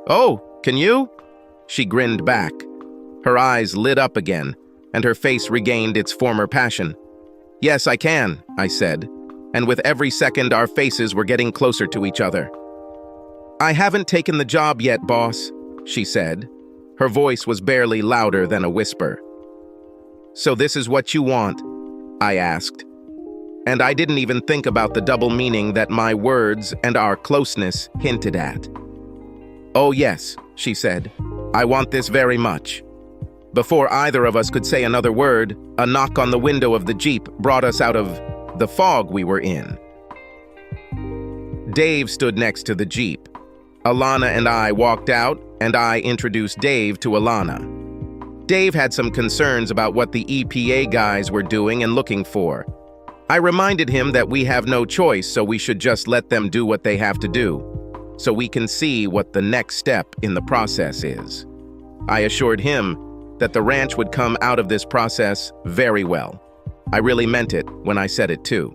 "Oh, can you?" She grinned back. Her eyes lit up again, and her face regained its former passion. "Yes, I can," I said, and with every second our faces were getting closer to each other. "I haven't taken the job yet, boss," she said. Her voice was barely louder than a whisper. "So this is what you want?" I asked. And I didn't even think about the double meaning that my words and our closeness hinted at. "Oh yes," she said. "I want this very much." Before either of us could say another word, a knock on the window of the Jeep brought us out of the fog we were in. Dave stood next to the Jeep. Alana and I walked out, and I introduced Dave to Alana. Dave had some concerns about what the EPA guys were doing and looking for. I reminded him that we have no choice, so we should just let them do what they have to do, so we can see what the next step in the process is. I assured him that the ranch would come out of this process very well. I really meant it when I said it too.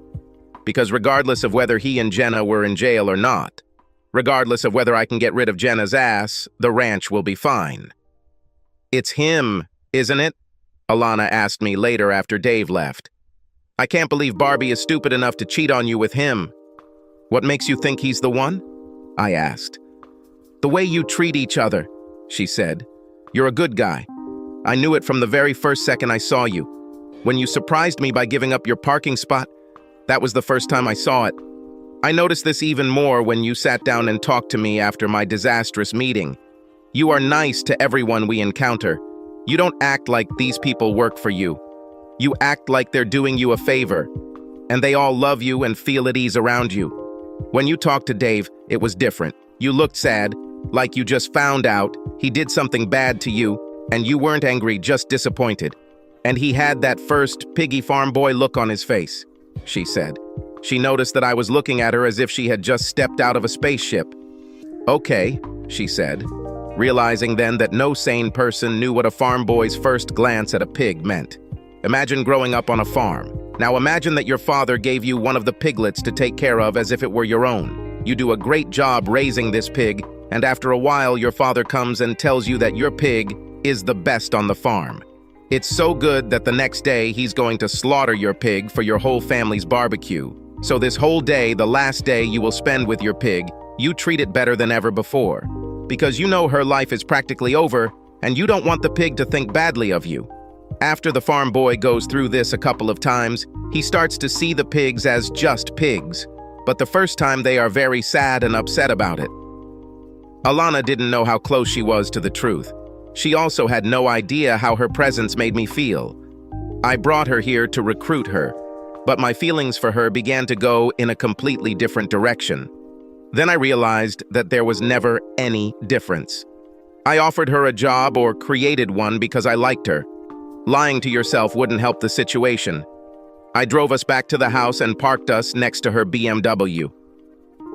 Because regardless of whether he and Jenna were in jail or not, regardless of whether I can get rid of Jenna's ass, the ranch will be fine. "It's him, isn't it?" Alana asked me later after Dave left. "I can't believe Barbie is stupid enough to cheat on you with him." "What makes you think he's the one?" I asked. "The way you treat each other," she said. "You're a good guy. I knew it from the very first second I saw you. When you surprised me by giving up your parking spot, that was the first time I saw it. I noticed this even more when you sat down and talked to me after my disastrous meeting. You are nice to everyone we encounter. You don't act like these people work for you. You act like they're doing you a favor, and they all love you and feel at ease around you. When you talked to Dave, it was different. You looked sad, like you just found out he did something bad to you, and you weren't angry, just disappointed. And he had that first piggy farm boy look on his face," she said. She noticed that I was looking at her as if she had just stepped out of a spaceship. "Okay," she said, realizing then that no sane person knew what a farm boy's first glance at a pig meant. Imagine growing up on a farm. Now imagine that your father gave you one of the piglets to take care of as if it were your own. You do a great job raising this pig, and after a while your father comes and tells you that your pig is the best on the farm. It's so good that the next day he's going to slaughter your pig for your whole family's barbecue. So this whole day, the last day you will spend with your pig, you treat it better than ever before. Because you know her life is practically over, and you don't want the pig to think badly of you. After the farm boy goes through this a couple of times, he starts to see the pigs as just pigs. But the first time they are very sad and upset about it. Alana didn't know how close she was to the truth. She also had no idea how her presence made me feel. I brought her here to recruit her, but my feelings for her began to go in a completely different direction. Then I realized that there was never any difference. I offered her a job or created one because I liked her. Lying to yourself wouldn't help the situation. I drove us back to the house and parked us next to her BMW.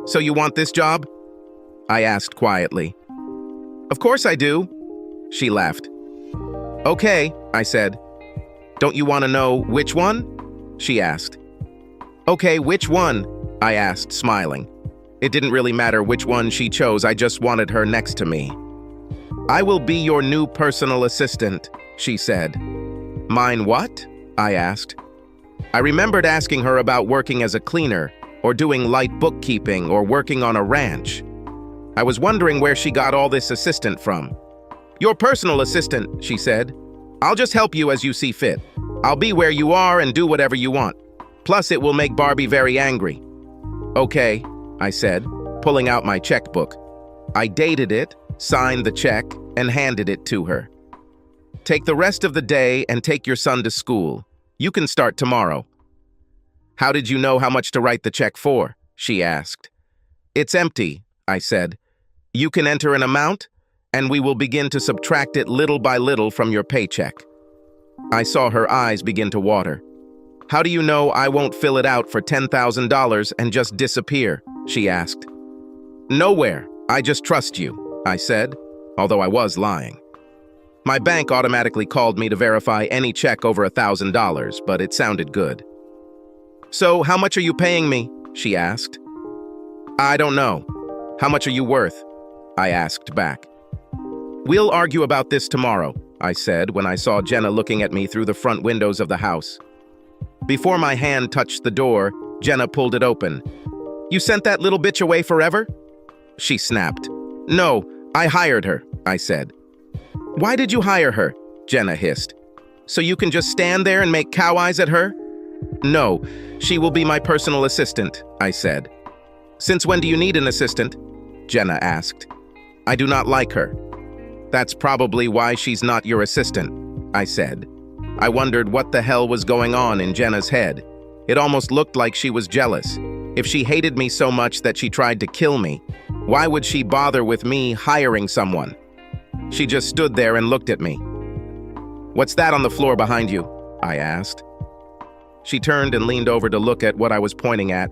"So you want this job?" I asked quietly. "Of course I do," she laughed. "Okay," I said. "Don't you want to know which one?" she asked. "Okay, which one?" I asked, smiling. It didn't really matter which one she chose, I just wanted her next to me. "I will be your new personal assistant," she said. "Mine what?" I asked. I remembered asking her about working as a cleaner, or doing light bookkeeping, or working on a ranch. I was wondering where she got all this assistant from. "Your personal assistant," she said. "I'll just help you as you see fit." I'll be where you are and do whatever you want. Plus, it will make Barbie very angry. Okay, I said, pulling out my checkbook. I dated it, signed the check, and handed it to her. Take the rest of the day and take your son to school. You can start tomorrow. How did you know how much to write the check for? She asked. It's empty, I said. You can enter an amount, and we will begin to subtract it little by little from your paycheck. I saw her eyes begin to water. How do you know I won't fill it out for $10,000 and just disappear? She asked. Nowhere. I just trust you, I said, although I was lying. My bank automatically called me to verify any check over $1,000, but it sounded good. So, how much are you paying me? She asked. I don't know. How much are you worth? I asked back. We'll argue about this tomorrow, I said when I saw Jenna looking at me through the front windows of the house. Before my hand touched the door, Jenna pulled it open. You sent that little bitch away forever? She snapped. No, I hired her, I said. Why did you hire her? Jenna hissed. So you can just stand there and make cow eyes at her? No, she will be my personal assistant, I said. Since when do you need an assistant? Jenna asked. I do not like her. That's probably why she's not your assistant, I said. I wondered what the hell was going on in Jenna's head. It almost looked like she was jealous. If she hated me so much that she tried to kill me, why would she bother with me hiring someone? She just stood there and looked at me. What's that on the floor behind you? I asked. She turned and leaned over to look at what I was pointing at.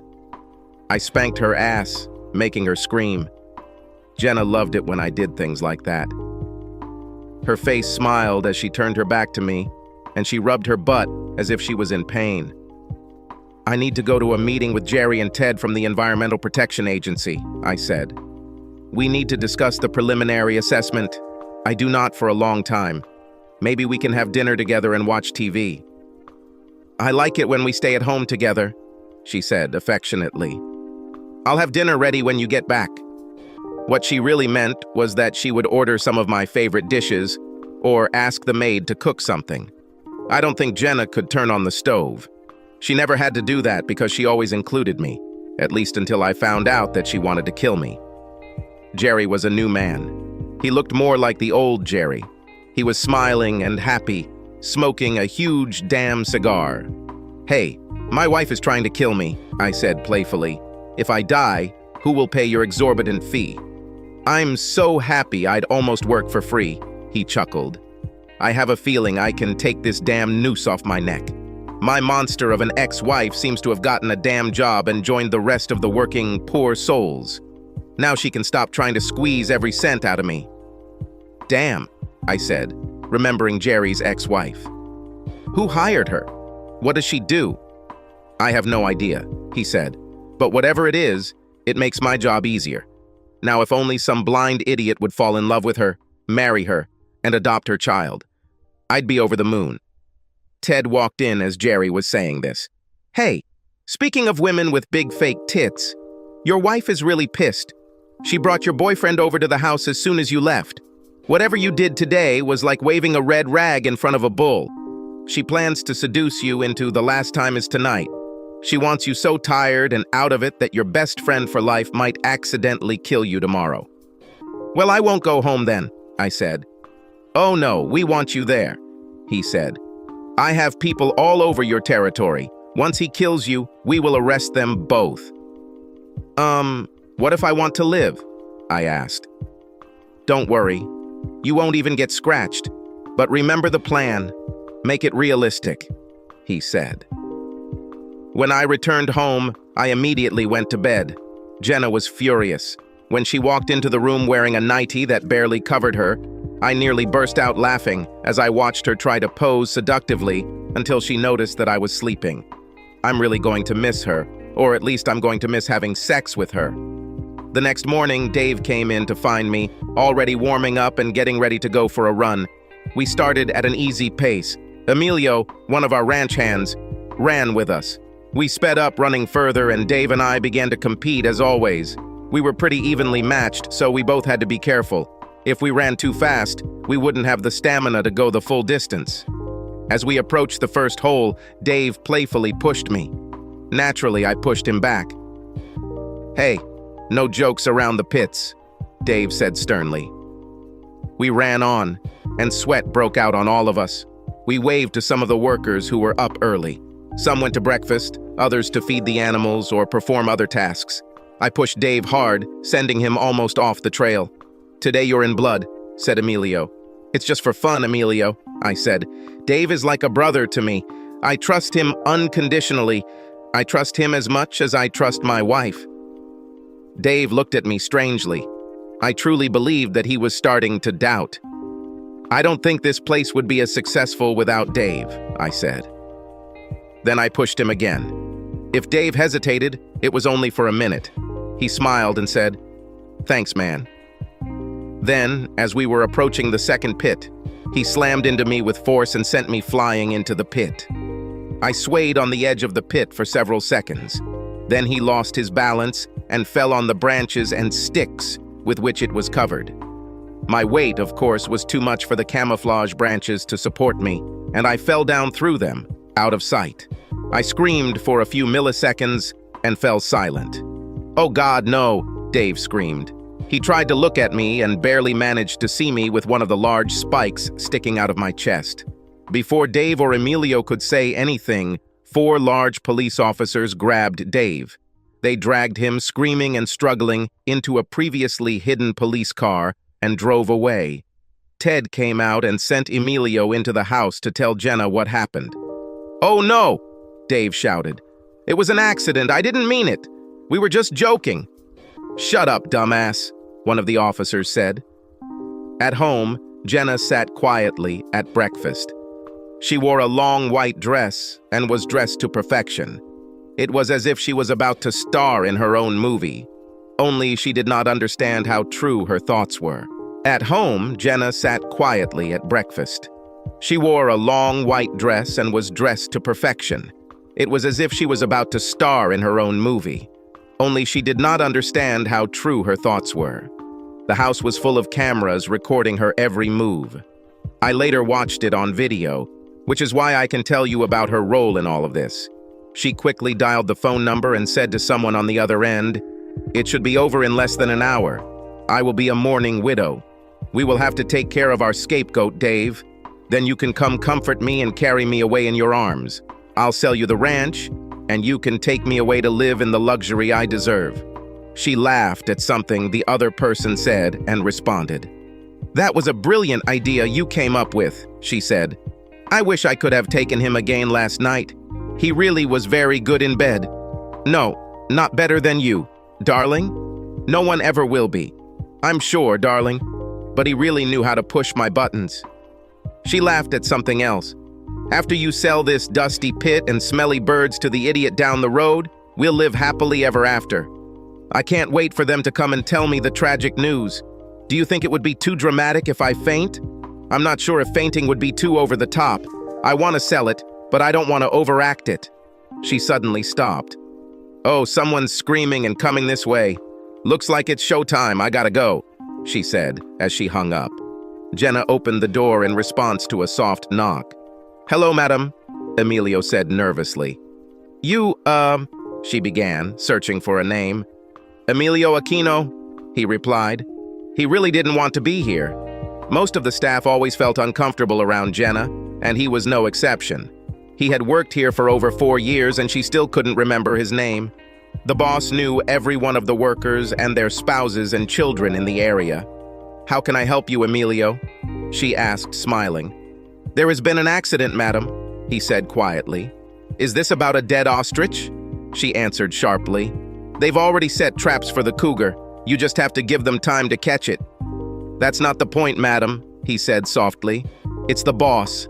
I spanked her ass, making her scream. Jenna loved it when I did things like that. Her face smiled as she turned her back to me, and she rubbed her butt as if she was in pain. I need to go to a meeting with Jerry and Ted from the Environmental Protection Agency, I said. We need to discuss the preliminary assessment. I do not for a long time. Maybe we can have dinner together and watch TV. I like it when we stay at home together, she said affectionately. I'll have dinner ready when you get back. What she really meant was that she would order some of my favorite dishes or ask the maid to cook something. I don't think Jenna could turn on the stove. She never had to do that because she always included me, at least until I found out that she wanted to kill me. Jerry was a new man. He looked more like the old Jerry. He was smiling and happy, smoking a huge damn cigar. Hey, my wife is trying to kill me, I said playfully. If I die, who will pay your exorbitant fee? I'm so happy I'd almost work for free, he chuckled. I have a feeling I can take this damn noose off my neck. My monster of an ex-wife seems to have gotten a damn job and joined the rest of the working poor souls. Now she can stop trying to squeeze every cent out of me. Damn, I said, remembering Jerry's ex-wife. Who hired her? What does she do? I have no idea, he said. But whatever it is, it makes my job easier. Now if only some blind idiot would fall in love with her, marry her, and adopt her child. I'd be over the moon. Ted walked in as Jerry was saying this. Hey, speaking of women with big fake tits, your wife is really pissed. She brought your boyfriend over to the house as soon as you left. Whatever you did today was like waving a red rag in front of a bull. She plans to seduce you into the last time is tonight. She wants you so tired and out of it that your best friend for life might accidentally kill you tomorrow. Well, I won't go home then, I said. Oh no, we want you there, he said. I have people all over your territory. Once he kills you, we will arrest them both. What if I want to live? I asked. Don't worry. You won't even get scratched. But remember the plan. Make it realistic, he said. When I returned home, I immediately went to bed. Jenna was furious. When she walked into the room wearing a nightie that barely covered her, I nearly burst out laughing as I watched her try to pose seductively until she noticed that I was sleeping. I'm really going to miss her, or at least I'm going to miss having sex with her. The next morning, Dave came in to find me, already warming up and getting ready to go for a run. We started at an easy pace. Emilio, one of our ranch hands, ran with us. We sped up running further and Dave and I began to compete as always. We were pretty evenly matched, so we both had to be careful. If we ran too fast, we wouldn't have the stamina to go the full distance. As we approached the first hole, Dave playfully pushed me. Naturally, I pushed him back. "Hey, no jokes around the pits," Dave said sternly. We ran on, and sweat broke out on all of us. We waved to some of the workers who were up early. Some went to breakfast, others to feed the animals or perform other tasks. I pushed Dave hard, sending him almost off the trail. "Today you're in blood," said Emilio. "It's just for fun, Emilio," I said. "Dave is like a brother to me. I trust him unconditionally. I trust him as much as I trust my wife." Dave looked at me strangely. I truly believed that he was starting to doubt. "I don't think this place would be as successful without Dave," I said. Then I pushed him again. If Dave hesitated, it was only for a minute. He smiled and said, "Thanks, man." Then, as we were approaching the second pit, he slammed into me with force and sent me flying into the pit. I swayed on the edge of the pit for several seconds. Then he lost his balance and fell on the branches and sticks with which it was covered. My weight, of course, was too much for the camouflage branches to support me, and I fell down through them, out of sight. I screamed for a few milliseconds and fell silent. "Oh God, no!" Dave screamed. He tried to look at me and barely managed to see me with one of the large spikes sticking out of my chest. Before Dave or Emilio could say anything, 4 large police officers grabbed Dave. They dragged him, screaming and struggling, into a previously hidden police car and drove away. Ted came out and sent Emilio into the house to tell Jenna what happened. "Oh no!" Dave shouted. "It was an accident. I didn't mean it. We were just joking." "Shut up, dumbass," one of the officers said. At home, Jenna sat quietly at breakfast. She wore a long white dress and was dressed to perfection. It was as if she was about to star in her own movie. Only she did not understand how true her thoughts were. At home, Jenna sat quietly at breakfast. She wore a long white dress and was dressed to perfection. It was as if she was about to star in her own movie. Only she did not understand how true her thoughts were. The house was full of cameras recording her every move. I later watched it on video, which is why I can tell you about her role in all of this. She quickly dialed the phone number and said to someone on the other end, "It should be over in less than an hour. I will be a mourning widow. We will have to take care of our scapegoat, Dave. Then you can come comfort me and carry me away in your arms. I'll sell you the ranch, and you can take me away to live in the luxury I deserve." She laughed at something the other person said and responded. "That was a brilliant idea you came up with," she said. "I wish I could have taken him again last night. He really was very good in bed. No, not better than you, darling. No one ever will be. I'm sure, darling. But he really knew how to push my buttons." She laughed at something else. "After you sell this dusty pit and smelly birds to the idiot down the road, we'll live happily ever after. I can't wait for them to come and tell me the tragic news. Do you think it would be too dramatic if I faint? I'm not sure if fainting would be too over the top. I want to sell it, but I don't want to overact it." She suddenly stopped. "Oh, someone's screaming and coming this way. Looks like it's showtime. I gotta go," she said as she hung up. Jenna opened the door in response to a soft knock. "Hello, madam," Emilio said nervously. You, she began, searching for a name. "Emilio Aquino," he replied. He really didn't want to be here. Most of the staff always felt uncomfortable around Jenna, and he was no exception. He had worked here for over 4 years and she still couldn't remember his name. The boss knew every one of the workers and their spouses and children in the area. "How can I help you, Emilio?" she asked, smiling. "There has been an accident, madam," he said quietly. "Is this about a dead ostrich?" she answered sharply. "They've already set traps for the cougar. You just have to give them time to catch it." "That's not the point, madam," he said softly. "It's the boss."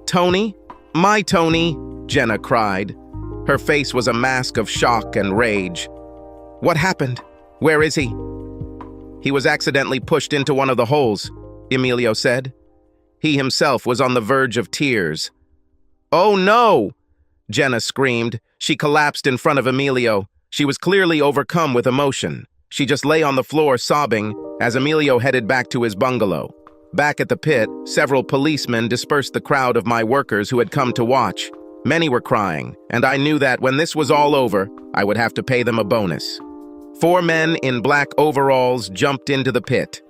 "Tony? My Tony!" Jenna cried. Her face was a mask of shock and rage. "What happened? Where is he?" "He was accidentally pushed into one of the holes," Emilio said. He himself was on the verge of tears. "Oh no!" Jenna screamed. She collapsed in front of Emilio. She was clearly overcome with emotion. She just lay on the floor sobbing as Emilio headed back to his bungalow. Back at the pit, several policemen dispersed the crowd of my workers who had come to watch. Many were crying, and I knew that when this was all over, I would have to pay them a bonus. 4 men in black overalls jumped into the pit.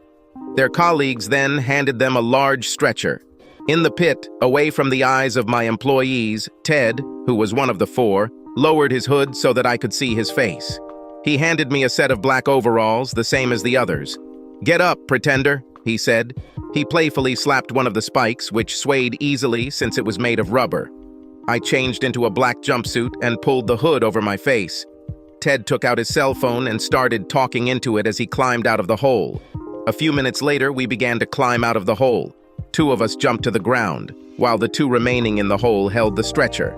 Their colleagues then handed them a large stretcher. In the pit, away from the eyes of my employees, Ted, who was one of the 4, lowered his hood so that I could see his face. He handed me a set of black overalls, the same as the others. "Get up, pretender," he said. He playfully slapped one of the spikes, which swayed easily since it was made of rubber. I changed into a black jumpsuit and pulled the hood over my face. Ted took out his cell phone and started talking into it as he climbed out of the hole. A few minutes later, we began to climb out of the hole. 2 of us jumped to the ground, while the 2 remaining in the hole held the stretcher.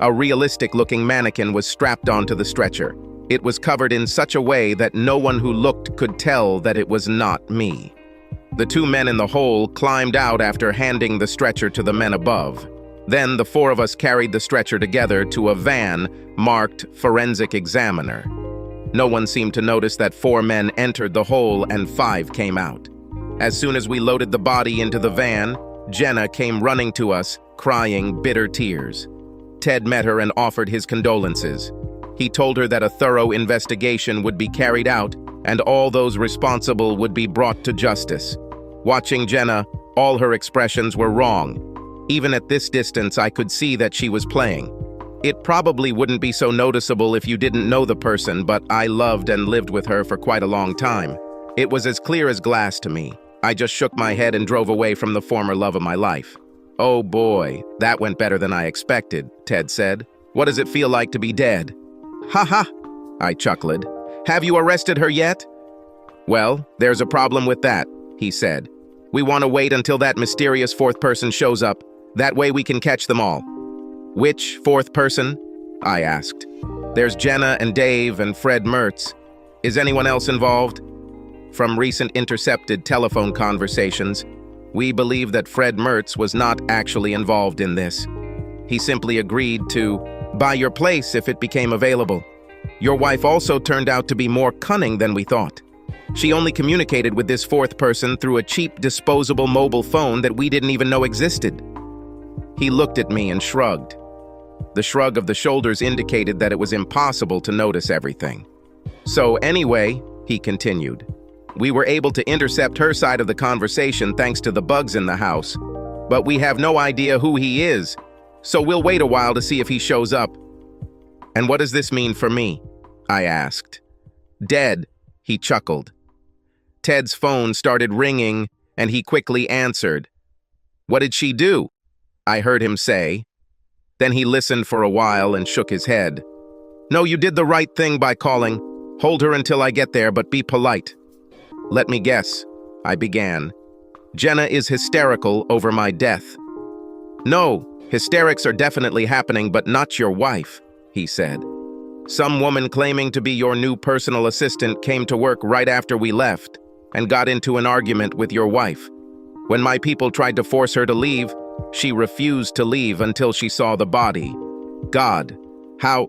A realistic-looking mannequin was strapped onto the stretcher. It was covered in such a way that no one who looked could tell that it was not me. The 2 men in the hole climbed out after handing the stretcher to the men above. Then the 4 of us carried the stretcher together to a van marked Forensic Examiner. No one seemed to notice that 4 men entered the hole and 5 came out. As soon as we loaded the body into the van, Jenna came running to us, crying bitter tears. Ted met her and offered his condolences. He told her that a thorough investigation would be carried out and all those responsible would be brought to justice. Watching Jenna, all her expressions were wrong. Even at this distance, I could see that she was playing. It probably wouldn't be so noticeable if you didn't know the person, but I loved and lived with her for quite a long time. It was as clear as glass to me. I just shook my head and drove away from the former love of my life. "Oh boy, that went better than I expected," Ted said. "What does it feel like to be dead?" "Ha ha," I chuckled. "Have you arrested her yet?" "Well, there's a problem with that," he said. "We want to wait until that mysterious 4th person shows up. That way we can catch them all." "Which 4th person?" I asked. "There's Jenna and Dave and Fred Mertz. Is anyone else involved?" From recent intercepted telephone conversations, we believe that Fred Mertz was not actually involved in this. He simply agreed to buy your place if it became available. Your wife also turned out to be more cunning than we thought. She only communicated with this 4th person through a cheap disposable mobile phone that we didn't even know existed. He looked at me and shrugged. The shrug of the shoulders indicated that it was impossible to notice everything. "So anyway," he continued, "we were able to intercept her side of the conversation thanks to the bugs in the house. But we have no idea who he is, so we'll wait a while to see if he shows up." "And what does this mean for me?" I asked. "Dead," he chuckled. Ted's phone started ringing, and he quickly answered. "What did she do?" I heard him say. Then he listened for a while and shook his head. "No, you did the right thing by calling. Hold her until I get there, but be polite." "Let me guess," I began. "Jenna is hysterical over my death." "No, hysterics are definitely happening, but not your wife," he said. "Some woman claiming to be your new personal assistant came to work right after we left and got into an argument with your wife. When my people tried to force her to leave, she refused to leave until she saw the body. God, how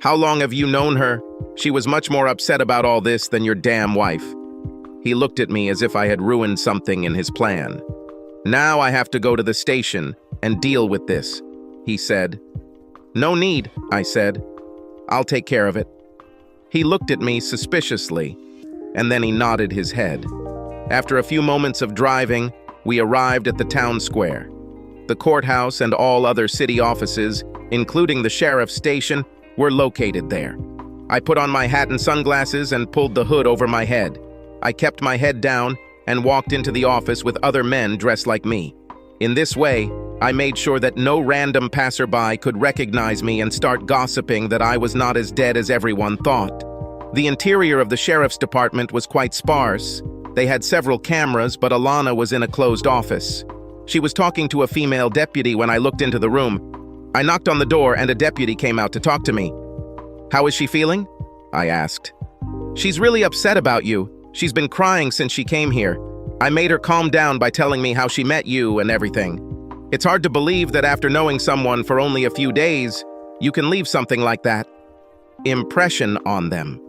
long have you known her? She was much more upset about all this than your damn wife." He looked at me as if I had ruined something in his plan. "Now I have to go to the station and deal with this," he said. "No need," I said. "I'll take care of it." He looked at me suspiciously, and then he nodded his head. After a few moments of driving, we arrived at the town square. The courthouse and all other city offices, including the sheriff's station, were located there. I put on my hat and sunglasses and pulled the hood over my head. I kept my head down and walked into the office with other men dressed like me. In this way, I made sure that no random passerby could recognize me and start gossiping that I was not as dead as everyone thought. The interior of the sheriff's department was quite sparse. They had several cameras, but Alana was in a closed office. She was talking to a female deputy when I looked into the room. I knocked on the door and a deputy came out to talk to me. "How is she feeling?" I asked. "She's really upset about you. She's been crying since she came here. I made her calm down by telling me how she met you and everything. It's hard to believe that after knowing someone for only a few days, you can leave something like that. Impression on them."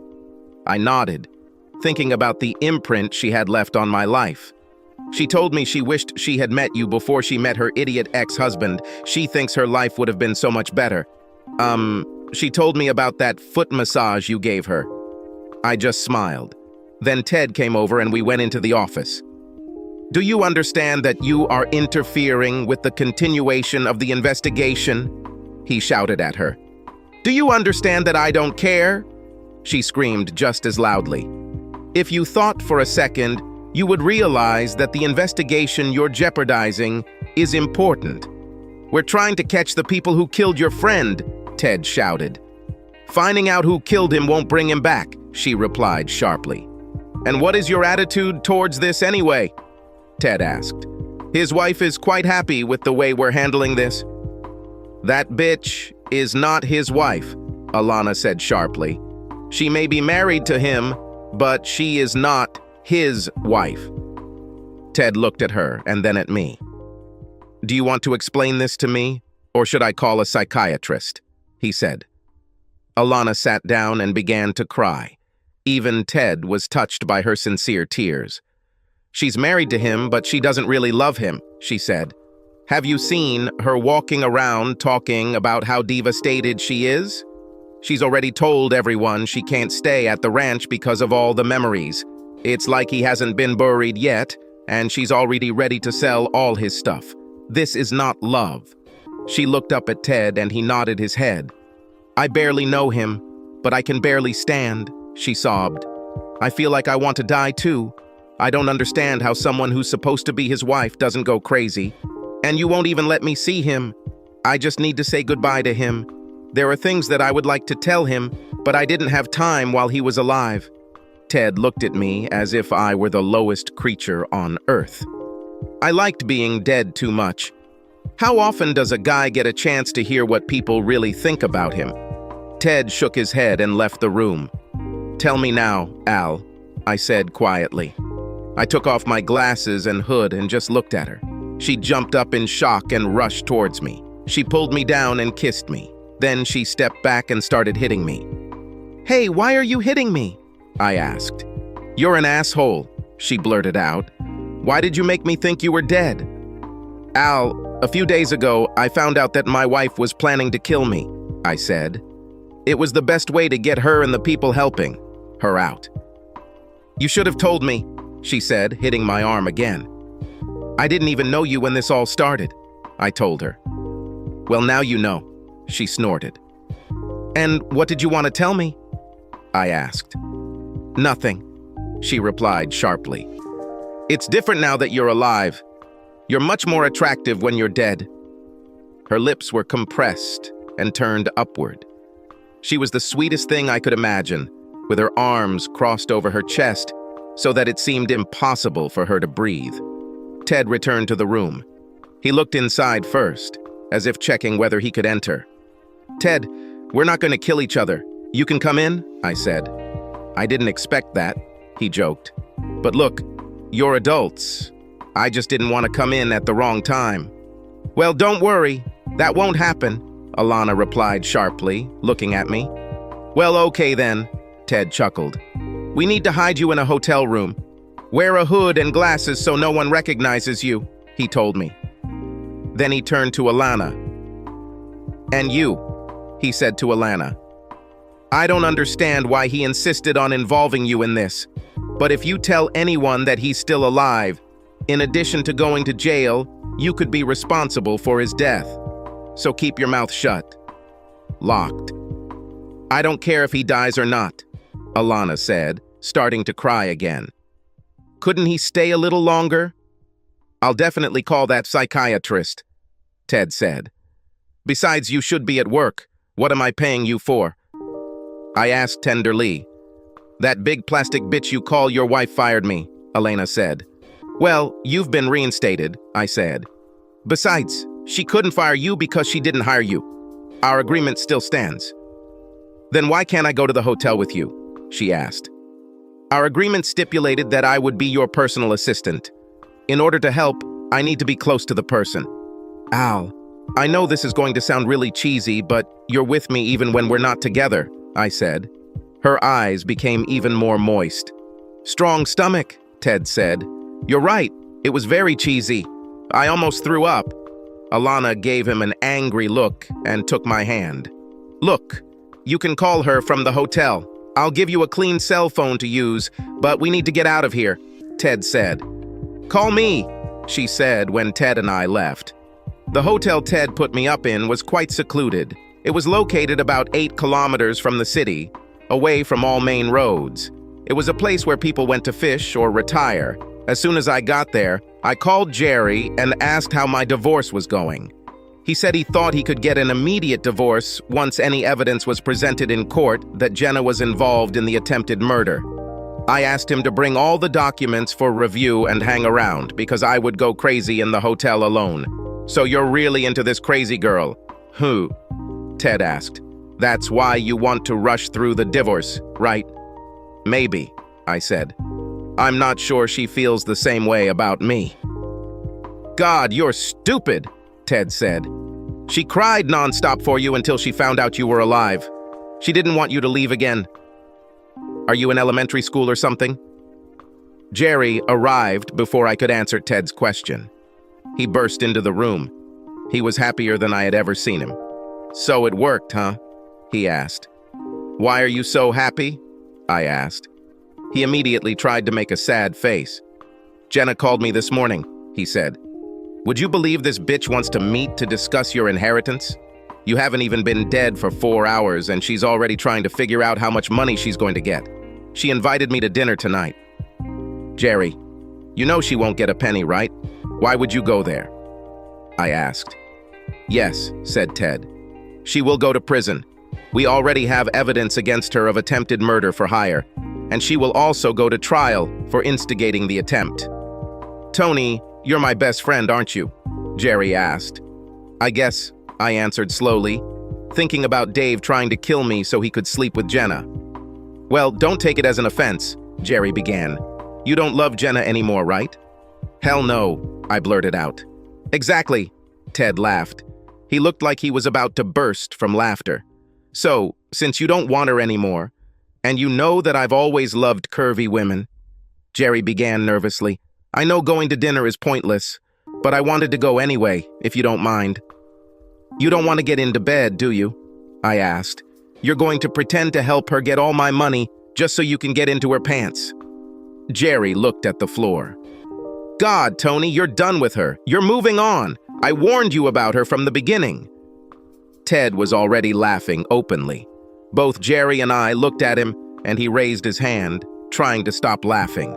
I nodded, thinking about the imprint she had left on my life. She told me she wished she had met you before she met her idiot ex-husband. She thinks her life would have been so much better. She told me about that foot massage you gave her. I just smiled. Then Ted came over and we went into the office. Do you understand that you are interfering with the continuation of the investigation? He shouted at her. Do you understand that I don't care? She screamed just as loudly. If you thought for a second, you would realize that the investigation you're jeopardizing is important. We're trying to catch the people who killed your friend, Ted shouted. Finding out who killed him won't bring him back, she replied sharply. And what is your attitude towards this anyway? Ted asked. His wife is quite happy with the way we're handling this. That bitch is not his wife, Alana said sharply. She may be married to him, but she is not his wife. Ted looked at her and then at me. Do you want to explain this to me, or should I call a psychiatrist? He said. Alana sat down and began to cry. Even Ted was touched by her sincere tears. She's married to him, but she doesn't really love him, she said. Have you seen her walking around talking about how devastated she is? She's already told everyone she can't stay at the ranch because of all the memories. It's like he hasn't been buried yet, and she's already ready to sell all his stuff. This is not love. She looked up at Ted and he nodded his head. I barely know him, but I can barely stand, she sobbed. I feel like I want to die too. I don't understand how someone who's supposed to be his wife doesn't go crazy. And you won't even let me see him. I just need to say goodbye to him. There are things that I would like to tell him, but I didn't have time while he was alive. Ted looked at me as if I were the lowest creature on earth. I liked being dead too much. How often does a guy get a chance to hear what people really think about him? Ted shook his head and left the room. Tell me now, Al, I said quietly. I took off my glasses and hood and just looked at her. She jumped up in shock and rushed towards me. She pulled me down and kissed me. Then she stepped back and started hitting me. Hey, why are you hitting me? I asked. You're an asshole, she blurted out. Why did you make me think you were dead? Al, a few days ago, I found out that my wife was planning to kill me, I said. It was the best way to get her and the people helping her out. You should have told me, she said, hitting my arm again. I didn't even know you when this all started, I told her. Well, now you know, she snorted. And what did you want to tell me? I asked. Nothing, she replied sharply. It's different now that you're alive. You're much more attractive when you're dead. Her lips were compressed and turned upward. She was the sweetest thing I could imagine, with her arms crossed over her chest so that it seemed impossible for her to breathe. Ted returned to the room. He looked inside first, as if checking whether he could enter. Ted, we're not going to kill each other. You can come in, I said. I didn't expect that, he joked. But look, you're adults. I just didn't want to come in at the wrong time. Well, don't worry. That won't happen, Alana replied sharply, looking at me. Well, okay then, Ted chuckled. We need to hide you in a hotel room. Wear a hood and glasses so no one recognizes you, he told me. Then he turned to Alana. And you, he said to Alana. I don't understand why he insisted on involving you in this, but if you tell anyone that he's still alive, in addition to going to jail, you could be responsible for his death. So keep your mouth shut. Locked. I don't care if he dies or not, Alana said, starting to cry again. Couldn't he stay a little longer? I'll definitely call that psychiatrist, Ted said. Besides, you should be at work. What am I paying you for? I asked tenderly. That big plastic bitch you call your wife fired me, Elena said. Well, you've been reinstated, I said. Besides, she couldn't fire you because she didn't hire you. Our agreement still stands. Then why can't I go to the hotel with you? She asked. Our agreement stipulated that I would be your personal assistant. In order to help, I need to be close to the person. Al, I know this is going to sound really cheesy, but you're with me even when we're not together, I said. Her eyes became even more moist. Strong stomach, Ted said. You're right. It was very cheesy. I almost threw up. Alana gave him an angry look and took my hand. Look, you can call her from the hotel. I'll give you a clean cell phone to use, but we need to get out of here, Ted said. Call me, she said when Ted and I left. The hotel Ted put me up in was quite secluded. It was located about 8 kilometers from the city, away from all main roads. It was a place where people went to fish or retire. As soon as I got there, I called Jerry and asked how my divorce was going. He said he thought he could get an immediate divorce once any evidence was presented in court that Jenna was involved in the attempted murder. I asked him to bring all the documents for review and hang around because I would go crazy in the hotel alone. So you're really into this crazy girl? Who? Ted asked. That's why you want to rush through the divorce, right? Maybe, I said. I'm not sure she feels the same way about me. God, you're stupid, Ted said. She cried nonstop for you until she found out you were alive. She didn't want you to leave again. Are you in elementary school or something? Jerry arrived before I could answer Ted's question. He burst into the room. He was happier than I had ever seen him. So it worked, huh? He asked. Why are you so happy? I asked. He immediately tried to make a sad face. Jenna called me this morning, he said. Would you believe this bitch wants to meet to discuss your inheritance? You haven't even been dead for 4 hours and she's already trying to figure out how much money she's going to get. She invited me to dinner tonight. Jerry, you know she won't get a penny, right? Why would you go there? I asked. Yes, said Ted. She will go to prison. We already have evidence against her of attempted murder for hire, and she will also go to trial for instigating the attempt. Tony, you're my best friend, aren't you? Jerry asked. I guess, I answered slowly, thinking about Dave trying to kill me so he could sleep with Jenna. Well, don't take it as an offense, Jerry began. You don't love Jenna anymore, right? Hell no, I blurted out. Exactly, Ted laughed. He looked like he was about to burst from laughter. So, since you don't want her anymore, and you know that I've always loved curvy women, Jerry began nervously. I know going to dinner is pointless, but I wanted to go anyway, if you don't mind. You don't want to get into bed, do you? I asked. You're going to pretend to help her get all my money just so you can get into her pants. Jerry looked at the floor. God, Tony, you're done with her. You're moving on. I warned you about her from the beginning. Ted was already laughing openly. Both Jerry and I looked at him, and he raised his hand, trying to stop laughing.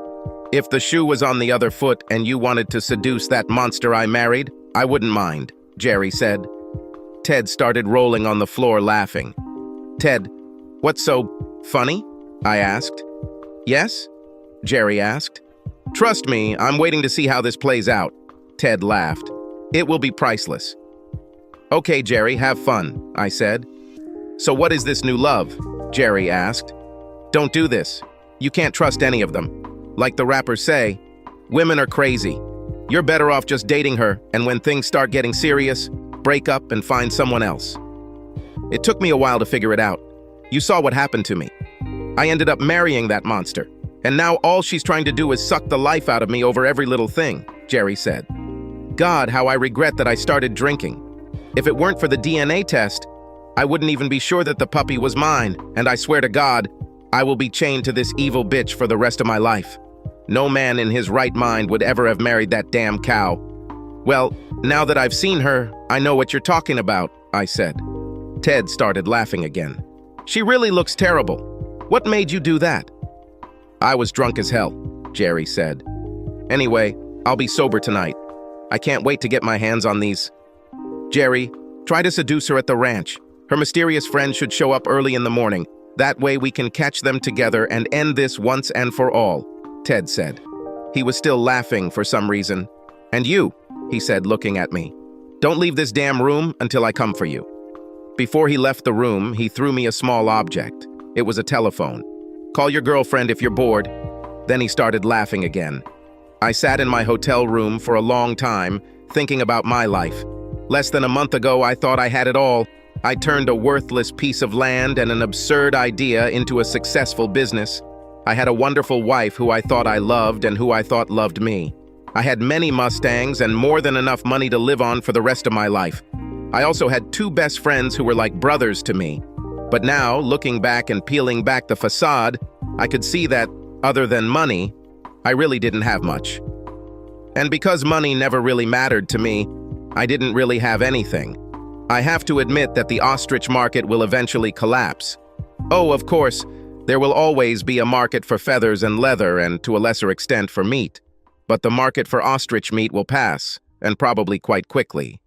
If the shoe was on the other foot and you wanted to seduce that monster I married, I wouldn't mind, Jerry said. Ted started rolling on the floor laughing. Ted, what's so funny? I asked. Yes? Jerry asked. Trust me, I'm waiting to see how this plays out. Ted laughed. It will be priceless. Okay, Jerry, have fun, I said. So what is this new love? Jerry asked. Don't do this. You can't trust any of them. Like the rappers say, women are crazy. You're better off just dating her, and when things start getting serious, break up and find someone else. It took me a while to figure it out. You saw what happened to me. I ended up marrying that monster, and now all she's trying to do is suck the life out of me over every little thing, Jerry said. God, how I regret that I started drinking. If it weren't for the DNA test, I wouldn't even be sure that the puppy was mine, and I swear to God, I will be chained to this evil bitch for the rest of my life. No man in his right mind would ever have married that damn cow. Well, now that I've seen her, I know what you're talking about, I said. Ted started laughing again. She really looks terrible. What made you do that? I was drunk as hell, Jerry said. Anyway, I'll be sober tonight. I can't wait to get my hands on these. Jerry, try to seduce her at the ranch. Her mysterious friend should show up early in the morning. That way we can catch them together and end this once and for all, Ted said. He was still laughing for some reason. And you, he said, looking at me. Don't leave this damn room until I come for you. Before he left the room, he threw me a small object. It was a telephone. Call your girlfriend if you're bored. Then he started laughing again. I sat in my hotel room for a long time, thinking about my life. Less than a month ago, I thought I had it all. I turned a worthless piece of land and an absurd idea into a successful business. I had a wonderful wife who I thought I loved and who I thought loved me. I had many Mustangs and more than enough money to live on for the rest of my life. I also had two best friends who were like brothers to me. But now, looking back and peeling back the facade, I could see that, other than money, I really didn't have much. And because money never really mattered to me, I didn't really have anything. I have to admit that the ostrich market will eventually collapse. Oh, of course, there will always be a market for feathers and leather and, to a lesser extent, for meat. But the market for ostrich meat will pass, and probably quite quickly.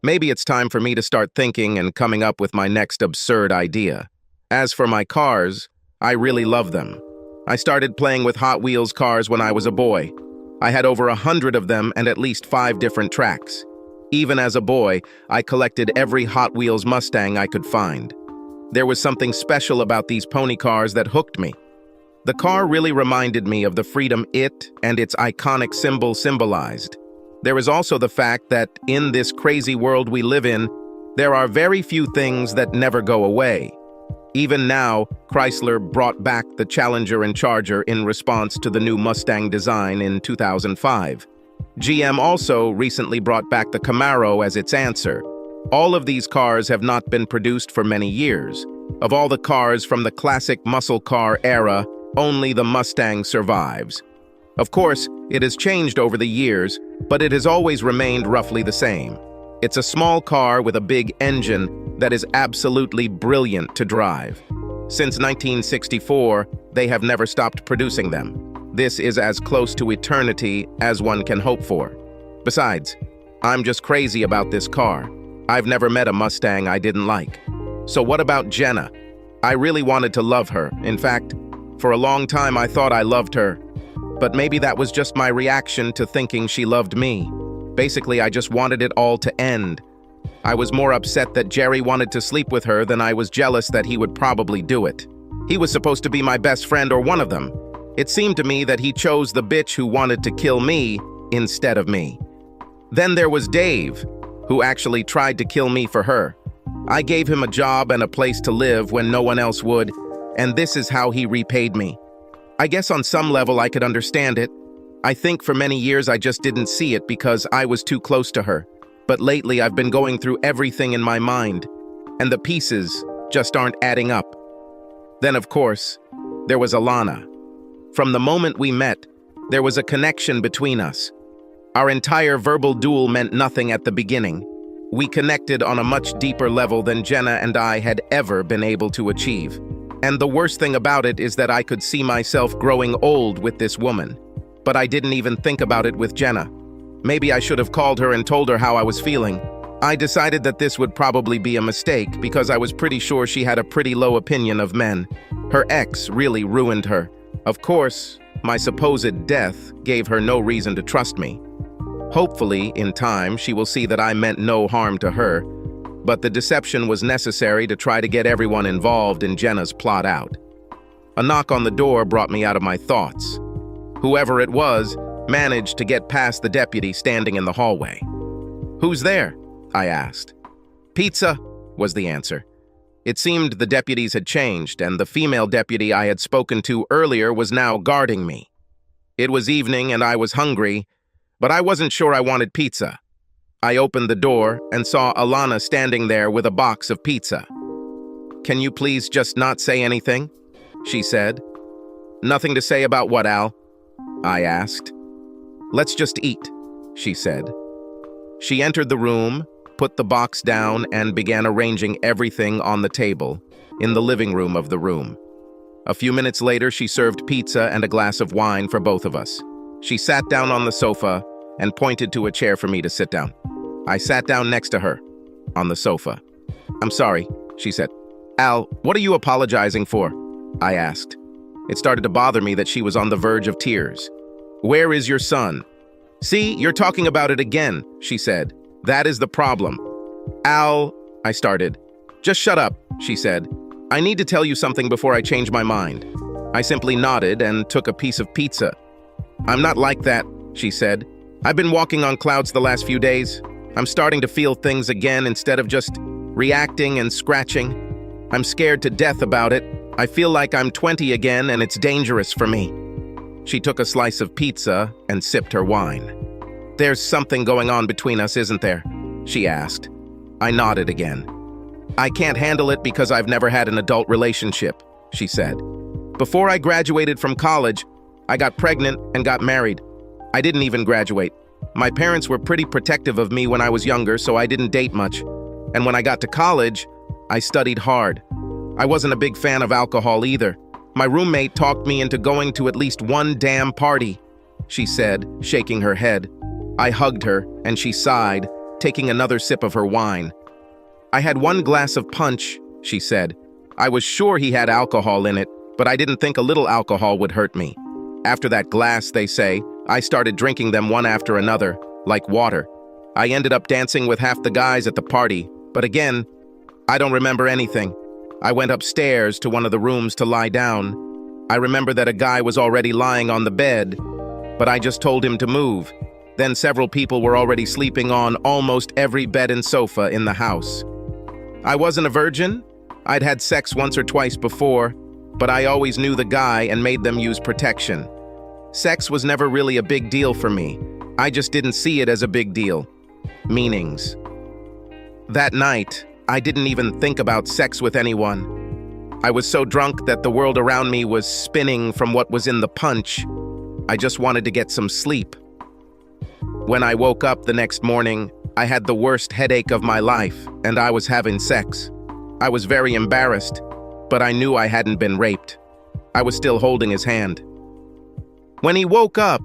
Maybe it's time for me to start thinking and coming up with my next absurd idea. As for my cars, I really love them. I started playing with Hot Wheels cars when I was a boy. I had over 100 of them and at least 5 different tracks. Even as a boy, I collected every Hot Wheels Mustang I could find. There was something special about these pony cars that hooked me. The car really reminded me of the freedom it and its iconic symbol symbolized. There is also the fact that in this crazy world we live in, there are very few things that never go away. Even now, Chrysler brought back the Challenger and Charger in response to the new Mustang design in 2005. GM also recently brought back the Camaro as its answer. All of these cars have not been produced for many years. Of all the cars from the classic muscle car era, only the Mustang survives. Of course, it has changed over the years, but it has always remained roughly the same. It's a small car with a big engine that is absolutely brilliant to drive. Since 1964, they have never stopped producing them. This is as close to eternity as one can hope for. Besides, I'm just crazy about this car. I've never met a Mustang I didn't like. So what about Jenna? I really wanted to love her. In fact, for a long time I thought I loved her. But maybe that was just my reaction to thinking she loved me. Basically, I just wanted it all to end. I was more upset that Jerry wanted to sleep with her than I was jealous that he would probably do it. He was supposed to be my best friend or one of them. It seemed to me that he chose the bitch who wanted to kill me instead of me. Then there was Dave, who actually tried to kill me for her. I gave him a job and a place to live when no one else would, and this is how he repaid me. I guess on some level I could understand it. I think for many years I just didn't see it because I was too close to her. But lately I've been going through everything in my mind, and the pieces just aren't adding up. Then, of course, there was Alana. From the moment we met, there was a connection between us. Our entire verbal duel meant nothing at the beginning. We connected on a much deeper level than Jenna and I had ever been able to achieve. And the worst thing about it is that I could see myself growing old with this woman. But I didn't even think about it with Jenna. Maybe I should have called her and told her how I was feeling. I decided that this would probably be a mistake because I was pretty sure she had a pretty low opinion of men. Her ex really ruined her. Of course, my supposed death gave her no reason to trust me. Hopefully, in time, she will see that I meant no harm to her, but the deception was necessary to try to get everyone involved in Jenna's plot out. A knock on the door brought me out of my thoughts. Whoever it was managed to get past the deputy standing in the hallway. "Who's there?" I asked. "Pizza," was the answer. It seemed the deputies had changed, and the female deputy I had spoken to earlier was now guarding me. It was evening and I was hungry, but I wasn't sure I wanted pizza. I opened the door and saw Alana standing there with a box of pizza. "Can you please just not say anything?" she said. "Nothing to say about what, Al?" I asked. "Let's just eat," she said. She entered the room, put the box down, and began arranging everything on the table in the living room of the room. A few minutes later, she served pizza and a glass of wine for both of us. She sat down on the sofa and pointed to a chair for me to sit down. I sat down next to her, on the sofa. "I'm sorry," she said. "Al, what are you apologizing for?" I asked. It started to bother me that she was on the verge of tears. "Where is your son?" "See, you're talking about it again," she said. "That is the problem." "Al," I started. "Just shut up," she said. "I need to tell you something before I change my mind." I simply nodded and took a piece of pizza. "I'm not like that," she said. "I've been walking on clouds the last few days. I'm starting to feel things again instead of just reacting and scratching. I'm scared to death about it. I feel like I'm 20 again and it's dangerous for me." She took a slice of pizza and sipped her wine. "There's something going on between us, isn't there?" she asked. I nodded again. "I can't handle it because I've never had an adult relationship," she said. "Before I graduated from college, I got pregnant and got married. I didn't even graduate. My parents were pretty protective of me when I was younger, so I didn't date much. And when I got to college, I studied hard. I wasn't a big fan of alcohol either. My roommate talked me into going to at least one damn party," she said, shaking her head. I hugged her, and she sighed, taking another sip of her wine. "I had one glass of punch," she said. "I was sure he had alcohol in it, but I didn't think a little alcohol would hurt me. After that glass, they say, I started drinking them one after another, like water. I ended up dancing with half the guys at the party, but again, I don't remember anything. I went upstairs to one of the rooms to lie down. I remember that a guy was already lying on the bed, but I just told him to move. Then several people were already sleeping on almost every bed and sofa in the house. I wasn't a virgin. I'd had sex once or twice before, but I always knew the guy and made them use protection. Sex was never really a big deal for me. I just didn't see it as a big deal. Meanings. That night, I didn't even think about sex with anyone. I was so drunk that the world around me was spinning from what was in the punch. I just wanted to get some sleep. When I woke up the next morning, I had the worst headache of my life, and I was having sex. I was very embarrassed, but I knew I hadn't been raped. I was still holding his hand. When he woke up,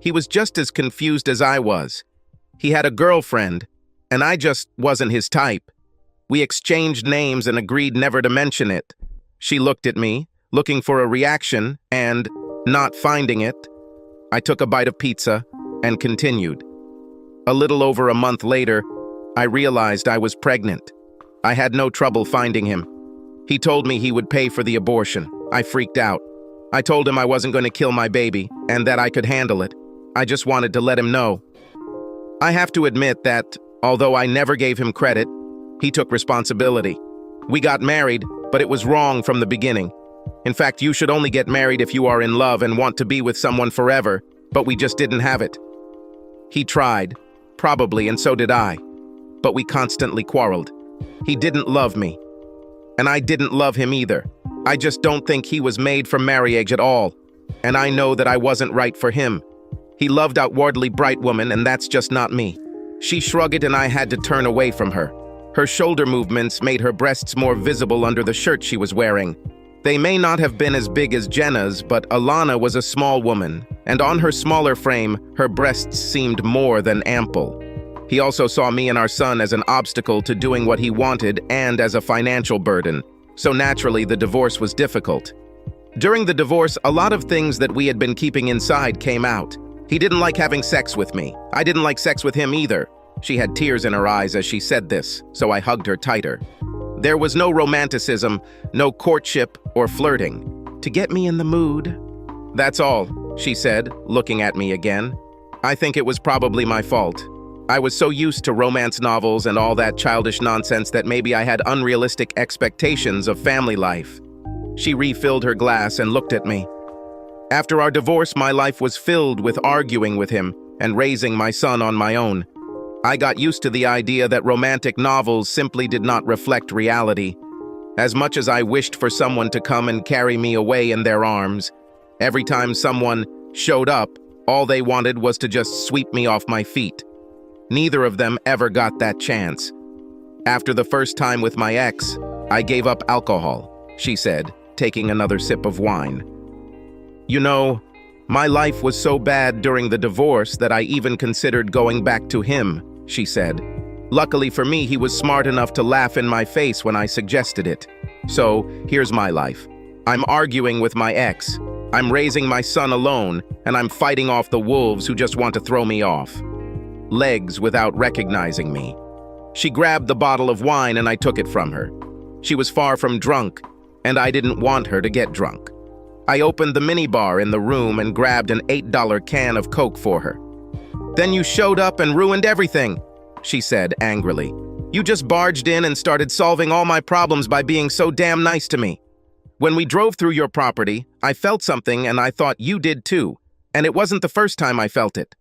he was just as confused as I was. He had a girlfriend, and I just wasn't his type. We exchanged names and agreed never to mention it. She looked at me, looking for a reaction, and, not finding it, I took a bite of pizza and continued. A little over a month later, I realized I was pregnant. I had no trouble finding him. He told me he would pay for the abortion. I freaked out. I told him I wasn't going to kill my baby and that I could handle it. I just wanted to let him know. I have to admit that, although I never gave him credit, he took responsibility. We got married, but it was wrong from the beginning. In fact, you should only get married if you are in love and want to be with someone forever, but we just didn't have it. He tried, probably, and so did I, but we constantly quarreled. He didn't love me, and I didn't love him either. I just don't think he was made for marriage at all, and I know that I wasn't right for him. He loved outwardly bright women, and that's just not me. She shrugged and I had to turn away from her. Her shoulder movements made her breasts more visible under the shirt she was wearing. They may not have been as big as Jenna's, but Alana was a small woman, and on her smaller frame, her breasts seemed more than ample. He also saw me and our son as an obstacle to doing what he wanted and as a financial burden, so naturally the divorce was difficult. During the divorce, a lot of things that we had been keeping inside came out. He didn't like having sex with me. I didn't like sex with him either. She had tears in her eyes as she said this, so I hugged her tighter. There was no romanticism, no courtship or flirting. To get me in the mood. That's all, she said, looking at me again. I think it was probably my fault. I was so used to romance novels and all that childish nonsense that maybe I had unrealistic expectations of family life. She refilled her glass and looked at me. After our divorce, my life was filled with arguing with him and raising my son on my own. I got used to the idea that romantic novels simply did not reflect reality. As much as I wished for someone to come and carry me away in their arms, every time someone showed up, all they wanted was to just sweep me off my feet. Neither of them ever got that chance. After the first time with my ex, I gave up alcohol, she said, taking another sip of wine. You know, my life was so bad during the divorce that I even considered going back to him, she said. Luckily for me, he was smart enough to laugh in my face when I suggested it. So, here's my life. I'm arguing with my ex. I'm raising my son alone, and I'm fighting off the wolves who just want to throw me off. Legs without recognizing me. She grabbed the bottle of wine and I took it from her. She was far from drunk, and I didn't want her to get drunk. I opened the minibar in the room and grabbed an $8 can of Coke for her. Then you showed up and ruined everything, she said angrily. You just barged in and started solving all my problems by being so damn nice to me. When we drove through your property, I felt something and I thought you did too, and it wasn't the first time I felt it.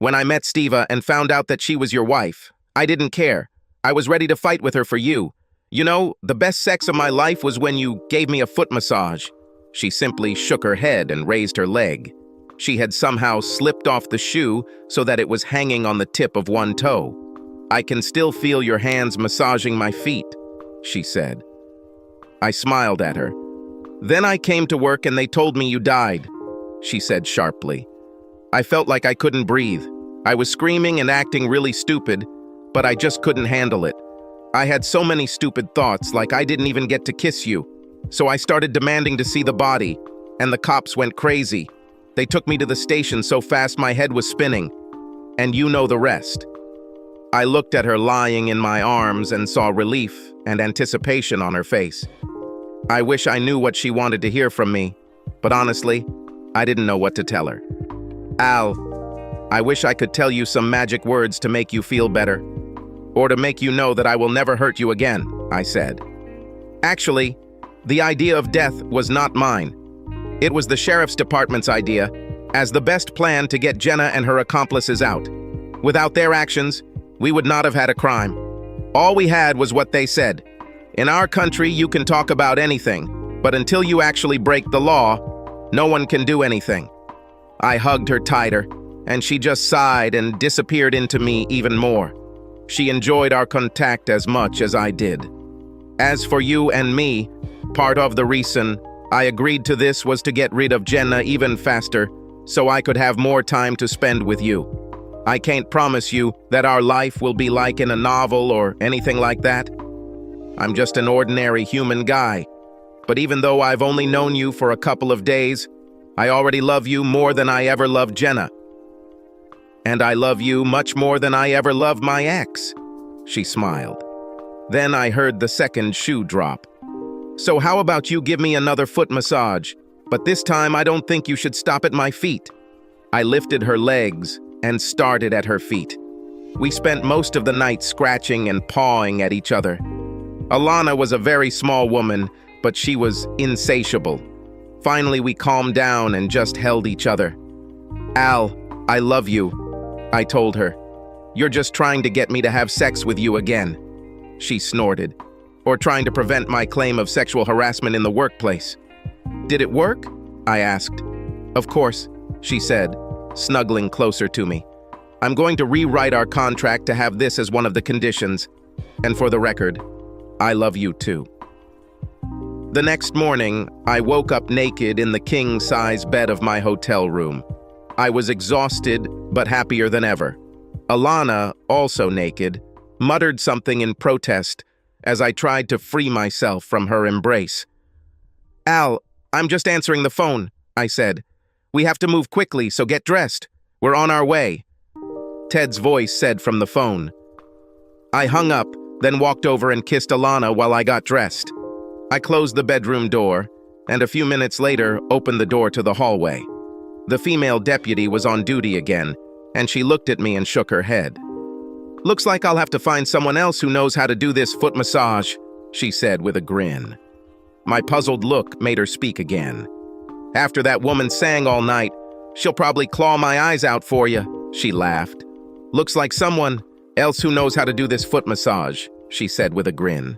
When I met Steva and found out that she was your wife, I didn't care. I was ready to fight with her for you. You know, the best sex of my life was when you gave me a foot massage." She simply shook her head and raised her leg. She had somehow slipped off the shoe so that it was hanging on the tip of one toe. "I can still feel your hands massaging my feet," she said. I smiled at her. "Then I came to work and they told me you died," she said sharply. I felt like I couldn't breathe. I was screaming and acting really stupid, but I just couldn't handle it. I had so many stupid thoughts, like I didn't even get to kiss you. So I started demanding to see the body, and the cops went crazy. They took me to the station so fast my head was spinning. And you know the rest. I looked at her lying in my arms and saw relief and anticipation on her face. I wish I knew what she wanted to hear from me, but honestly, I didn't know what to tell her. "Al, I wish I could tell you some magic words to make you feel better, or to make you know that I will never hurt you again," I said. Actually, the idea of death was not mine. It was the sheriff's department's idea, as the best plan to get Jenna and her accomplices out. Without their actions, we would not have had a crime. All we had was what they said. In our country, you can talk about anything, but until you actually break the law, no one can do anything. I hugged her tighter, and she just sighed and disappeared into me even more. She enjoyed our contact as much as I did. As for you and me, part of the reason I agreed to this was to get rid of Jenna even faster, so I could have more time to spend with you. I can't promise you that our life will be like in a novel or anything like that. I'm just an ordinary human guy. But even though I've only known you for a couple of days, I already love you more than I ever loved Jenna. And I love you much more than I ever loved my ex." She smiled. Then I heard the second shoe drop. "So how about you give me another foot massage? But this time I don't think you should stop at my feet." I lifted her legs and started at her feet. We spent most of the night scratching and pawing at each other. Alana was a very small woman, but she was insatiable. Finally, we calmed down and just held each other. "Al, I love you," I told her. "You're just trying to get me to have sex with you again." She snorted. "Or trying to prevent my claim of sexual harassment in the workplace." "Did it work?" I asked. "Of course," she said, snuggling closer to me. "I'm going to rewrite our contract to have this as one of the conditions. And for the record, I love you too." The next morning, I woke up naked in the king-size bed of my hotel room. I was exhausted, but happier than ever. Alana, also naked, muttered something in protest as I tried to free myself from her embrace. "Al, I'm just answering the phone," I said. "We have to move quickly, so get dressed. We're on our way." Ted's voice said from the phone. I hung up, then walked over and kissed Alana while I got dressed. I closed the bedroom door, and a few minutes later opened the door to the hallway. The female deputy was on duty again, and she looked at me and shook her head. "Looks like I'll have to find someone else who knows how to do this foot massage," she said with a grin. My puzzled look made her speak again. "After that woman sang all night, she'll probably claw my eyes out for you," she laughed. "Looks like someone else who knows how to do this foot massage," she said with a grin.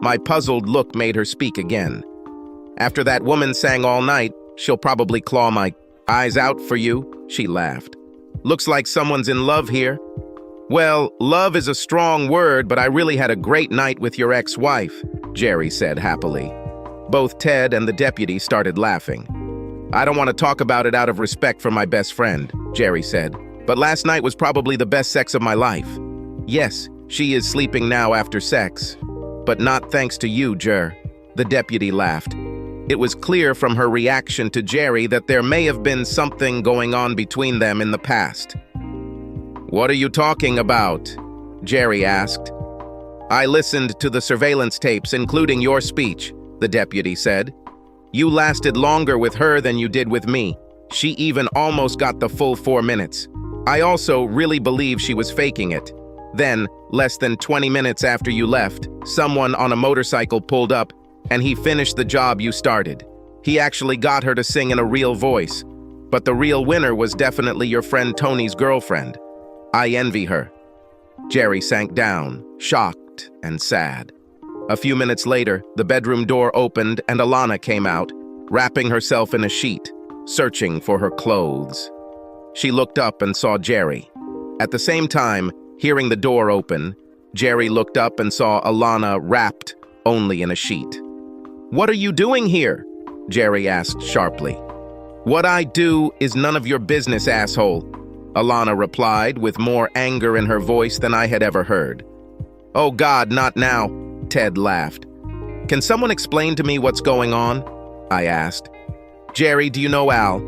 My puzzled look made her speak again. "After that woman sang all night, she'll probably claw my eyes out for you," she laughed. "Looks like someone's in love here." "Well, love is a strong word, but I really had a great night with your ex-wife," Jerry said happily. Both Ted and the deputy started laughing. "I don't want to talk about it out of respect for my best friend," Jerry said, "but last night was probably the best sex of my life." "Yes, she is sleeping now after sex, but not thanks to you, Jer," the deputy laughed. It was clear from her reaction to Jerry that there may have been something going on between them in the past. "What are you talking about?" Jerry asked. "I listened to the surveillance tapes, including your speech," the deputy said. "You lasted longer with her than you did with me. She even almost got the full 4 minutes. I also really believe she was faking it. Then, less than 20 minutes after you left, someone on a motorcycle pulled up, and he finished the job you started. He actually got her to sing in a real voice. But the real winner was definitely your friend Tony's girlfriend. I envy her." Jerry sank down, shocked and sad. A few minutes later, the bedroom door opened and Alana came out, wrapping herself in a sheet, searching for her clothes. She looked up and saw Jerry. At the same time, hearing the door open, Jerry looked up and saw Alana wrapped only in a sheet. "What are you doing here?" Jerry asked sharply. "What I do is none of your business, asshole," Alana replied with more anger in her voice than I had ever heard. "Oh God, not now," Ted laughed. "Can someone explain to me what's going on?" I asked. "Jerry, do you know Al?"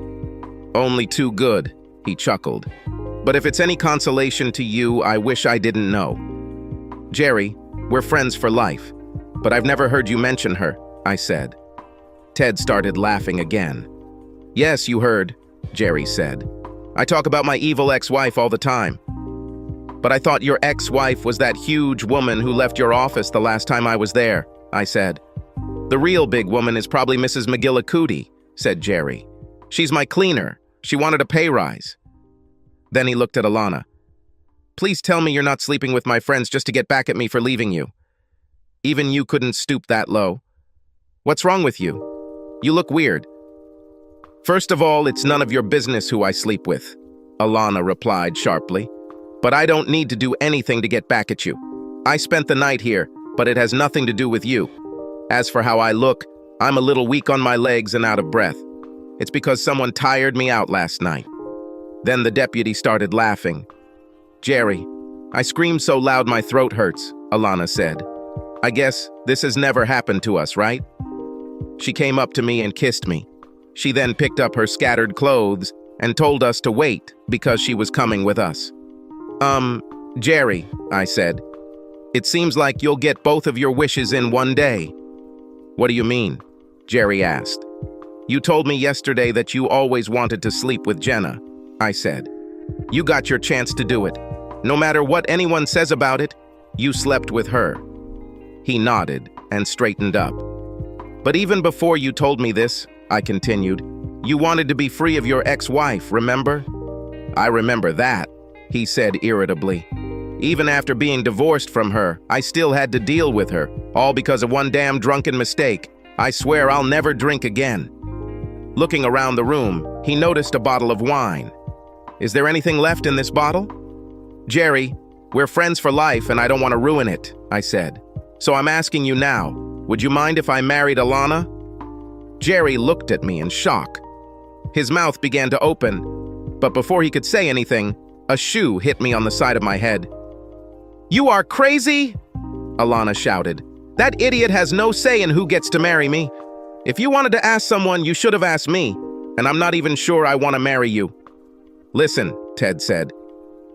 "Only too good," he chuckled. "But if it's any consolation to you, I wish I didn't know." "Jerry, we're friends for life, but I've never heard you mention her," I said. Ted started laughing again. "Yes, you heard," Jerry said. "I talk about my evil ex-wife all the time." "But I thought your ex-wife was that huge woman who left your office the last time I was there," I said. "The real big woman is probably Mrs. McGillicuddy," said Jerry. "She's my cleaner. She wanted a pay rise." Then he looked at Alana. "Please tell me you're not sleeping with my friends just to get back at me for leaving you. Even you couldn't stoop that low. What's wrong with you? You look weird." "First of all, it's none of your business who I sleep with," Alana replied sharply. "But I don't need to do anything to get back at you. I spent the night here, but it has nothing to do with you. As for how I look, I'm a little weak on my legs and out of breath. It's because someone tired me out last night." Then the deputy started laughing. "Jerry, I screamed so loud my throat hurts," Alana said. "I guess this has never happened to us, right?" She came up to me and kissed me. She then picked up her scattered clothes and told us to wait because she was coming with us. Jerry," I said, "it seems like you'll get both of your wishes in one day." "What do you mean?" Jerry asked. "You told me yesterday that you always wanted to sleep with Jenna," I said. "You got your chance to do it. No matter what anyone says about it, you slept with her." He nodded and straightened up. "But even before you told me this," I continued, "you wanted to be free of your ex-wife, remember?" "I remember that," he said irritably. "Even after being divorced from her, I still had to deal with her, all because of one damn drunken mistake. I swear I'll never drink again." Looking around the room, he noticed a bottle of wine. "Is there anything left in this bottle?" "Jerry, we're friends for life and I don't want to ruin it," I said. "So I'm asking you now, would you mind if I married Alana?" Jerry looked at me in shock. His mouth began to open, but before he could say anything, a shoe hit me on the side of my head. "You are crazy!" Alana shouted. "That idiot has no say in who gets to marry me. If you wanted to ask someone, you should have asked me, and I'm not even sure I want to marry you." "Listen," Ted said,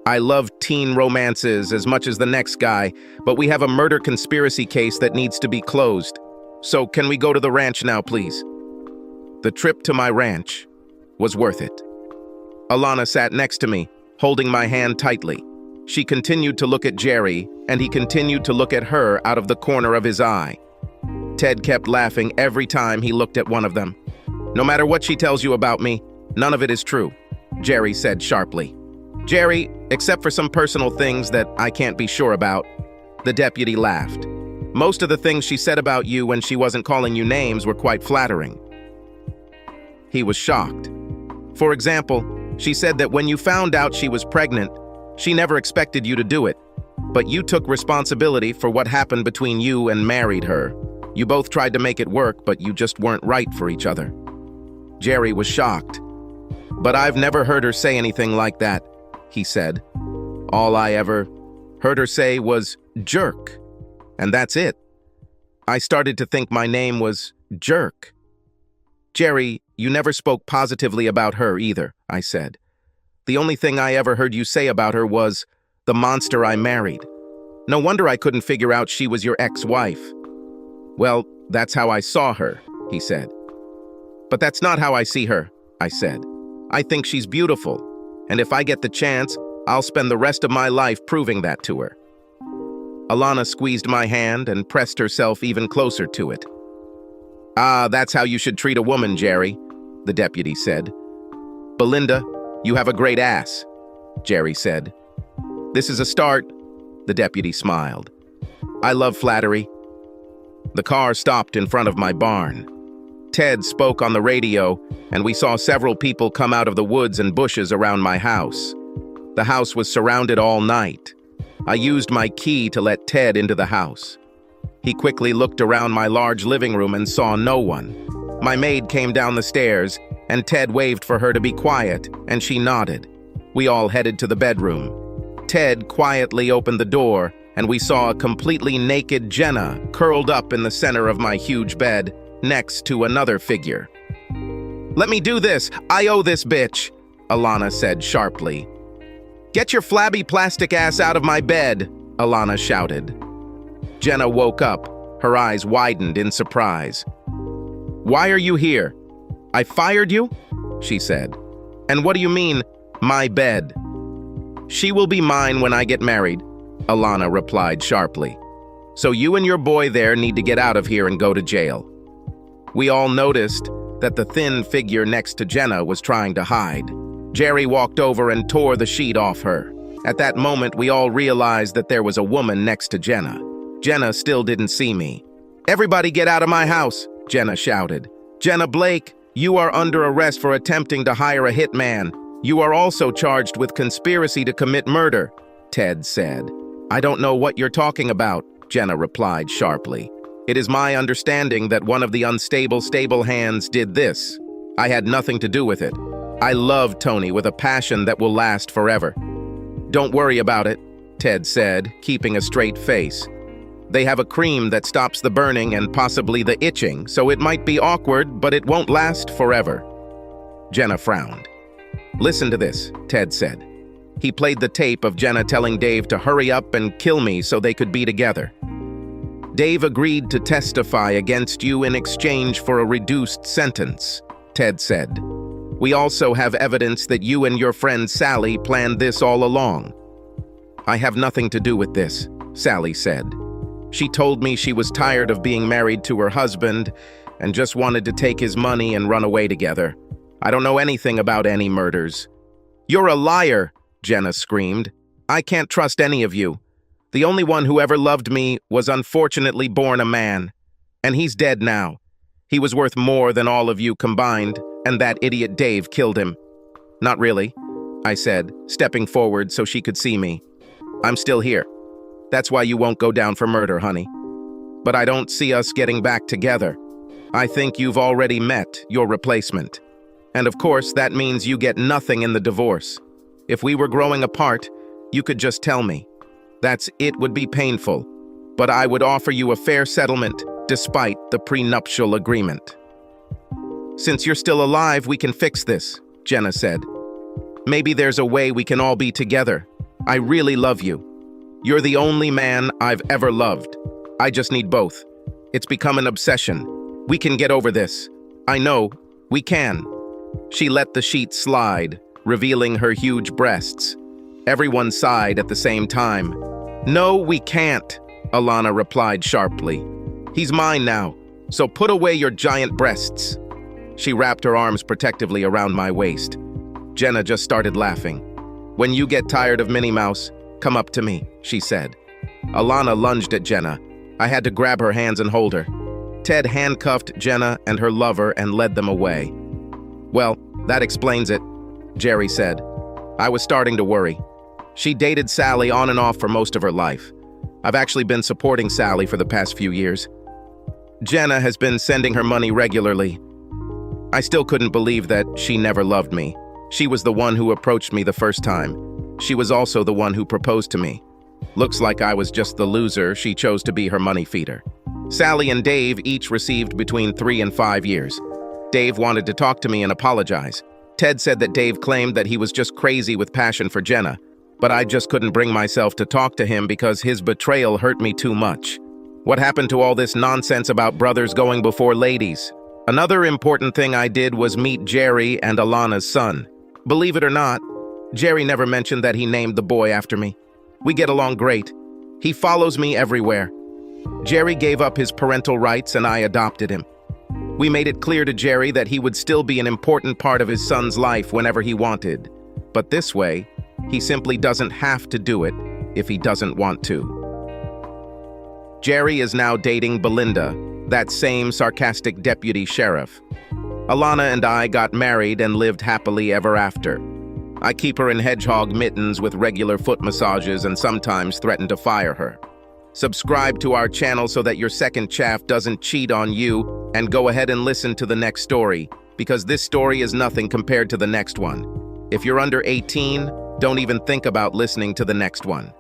"I love teen romances as much as the next guy, but we have a murder conspiracy case that needs to be closed. So can we go to the ranch now, please?" The trip to my ranch was worth it. Alana sat next to me, holding my hand tightly. She continued to look at Jerry, and he continued to look at her out of the corner of his eye. Ted kept laughing every time he looked at one of them. "No matter what she tells you about me, none of it is true," Jerry said sharply. "Jerry, except for some personal things that I can't be sure about." The deputy laughed. "Most of the things she said about you when she wasn't calling you names were quite flattering." He was shocked. "For example, she said that when you found out she was pregnant, she never expected you to do it, but you took responsibility for what happened between you and married her. You both tried to make it work, but you just weren't right for each other." Jerry was shocked. "But I've never heard her say anything like that," he said. "All I ever heard her say was jerk, and that's it. I started to think my name was Jerk." "Jerry, you never spoke positively about her either," I said. "The only thing I ever heard you say about her was the monster I married. No wonder I couldn't figure out she was your ex-wife." "Well, that's how I saw her," he said. "But that's not how I see her," I said. "I think she's beautiful, and if I get the chance, I'll spend the rest of my life proving that to her." Alana squeezed my hand and pressed herself even closer to it. "Ah, that's how you should treat a woman, Jerry," the deputy said. "Belinda, you have a great ass," Jerry said. "This is a start," the deputy smiled. "I love flattery." The car stopped in front of my barn. Ted spoke on the radio, and we saw several people come out of the woods and bushes around my house. The house was surrounded all night. I used my key to let Ted into the house. He quickly looked around my large living room and saw no one. My maid came down the stairs, and Ted waved for her to be quiet, and she nodded. We all headed to the bedroom. Ted quietly opened the door, and we saw a completely naked Jenna curled up in the center of my huge bed, next to another figure. "Let me do this! I owe this bitch!" Alana said sharply. "Get your flabby plastic ass out of my bed!" Alana shouted. Jenna woke up, her eyes widened in surprise. "Why are you here?" "I fired you?" she said. "And what do you mean, my bed?" "She will be mine when I get married," Alana replied sharply. "So you and your boy there need to get out of here and go to jail." We all noticed that the thin figure next to Jenna was trying to hide. Jerry walked over and tore the sheet off her. At that moment, we all realized that there was a woman next to Jenna. Jenna still didn't see me. "Everybody get out of my house," Jenna shouted. "Jenna Blake, you are under arrest for attempting to hire a hitman. You are also charged with conspiracy to commit murder," Ted said. "I don't know what you're talking about," Jenna replied sharply. "It is my understanding that one of the unstable stable hands did this. I had nothing to do with it. I love Tony with a passion that will last forever." "Don't worry about it," Ted said, keeping a straight face. "They have a cream that stops the burning and possibly the itching, so it might be awkward, but it won't last forever." Jenna frowned. "Listen to this," Ted said. He played the tape of Jenna telling Dave to hurry up and kill me so they could be together. "Dave agreed to testify against you in exchange for a reduced sentence," Ted said. "We also have evidence that you and your friend Sally planned this all along." "I have nothing to do with this," Sally said. "She told me she was tired of being married to her husband and just wanted to take his money and run away together. I don't know anything about any murders." "You're a liar," Jenna screamed. "I can't trust any of you. The only one who ever loved me was unfortunately born a man, and he's dead now. He was worth more than all of you combined, and that idiot Dave killed him." "Not really," I said, stepping forward so she could see me. "I'm still here. That's why you won't go down for murder, honey. But I don't see us getting back together. I think you've already met your replacement. And of course, that means you get nothing in the divorce. If we were growing apart, you could just tell me. It would be painful, but I would offer you a fair settlement despite the prenuptial agreement." "Since you're still alive, we can fix this," Jenna said. "Maybe there's a way we can all be together. I really love you. You're the only man I've ever loved. I just need both. It's become an obsession. We can get over this. I know, we can." She let the sheet slide, revealing her huge breasts. Everyone sighed at the same time. "No, we can't," Alana replied sharply. "He's mine now, so put away your giant breasts." She wrapped her arms protectively around my waist. Jenna just started laughing. "When you get tired of Minnie Mouse, come up to me," she said. Alana lunged at Jenna. I had to grab her hands and hold her. Ted handcuffed Jenna and her lover and led them away. "Well, that explains it," Jerry said. "I was starting to worry. She dated Sally on and off for most of her life. I've actually been supporting Sally for the past few years. Jenna has been sending her money regularly. I still couldn't believe that she never loved me. She was the one who approached me the first time. She was also the one who proposed to me. Looks like I was just the loser she chose to be her money feeder. Sally and Dave each received between 3 and 5 years. Dave wanted to talk to me and apologize. Ted said that Dave claimed that he was just crazy with passion for Jenna, but I just couldn't bring myself to talk to him because his betrayal hurt me too much. What happened to all this nonsense about brothers going before ladies? Another important thing I did was meet Jerry and Alana's son. Believe it or not, Jerry never mentioned that he named the boy after me. We get along great. He follows me everywhere. Jerry gave up his parental rights and I adopted him. We made it clear to Jerry that he would still be an important part of his son's life whenever he wanted. But this way, he simply doesn't have to do it if he doesn't want to. Jerry is now dating Belinda, that same sarcastic deputy sheriff. Alana and I got married and lived happily ever after. I keep her in hedgehog mittens with regular foot massages and sometimes threaten to fire her. Subscribe to our channel so that your second chaff doesn't cheat on you, and go ahead and listen to the next story, because this story is nothing compared to the next one. If you're under 18, don't even think about listening to the next one.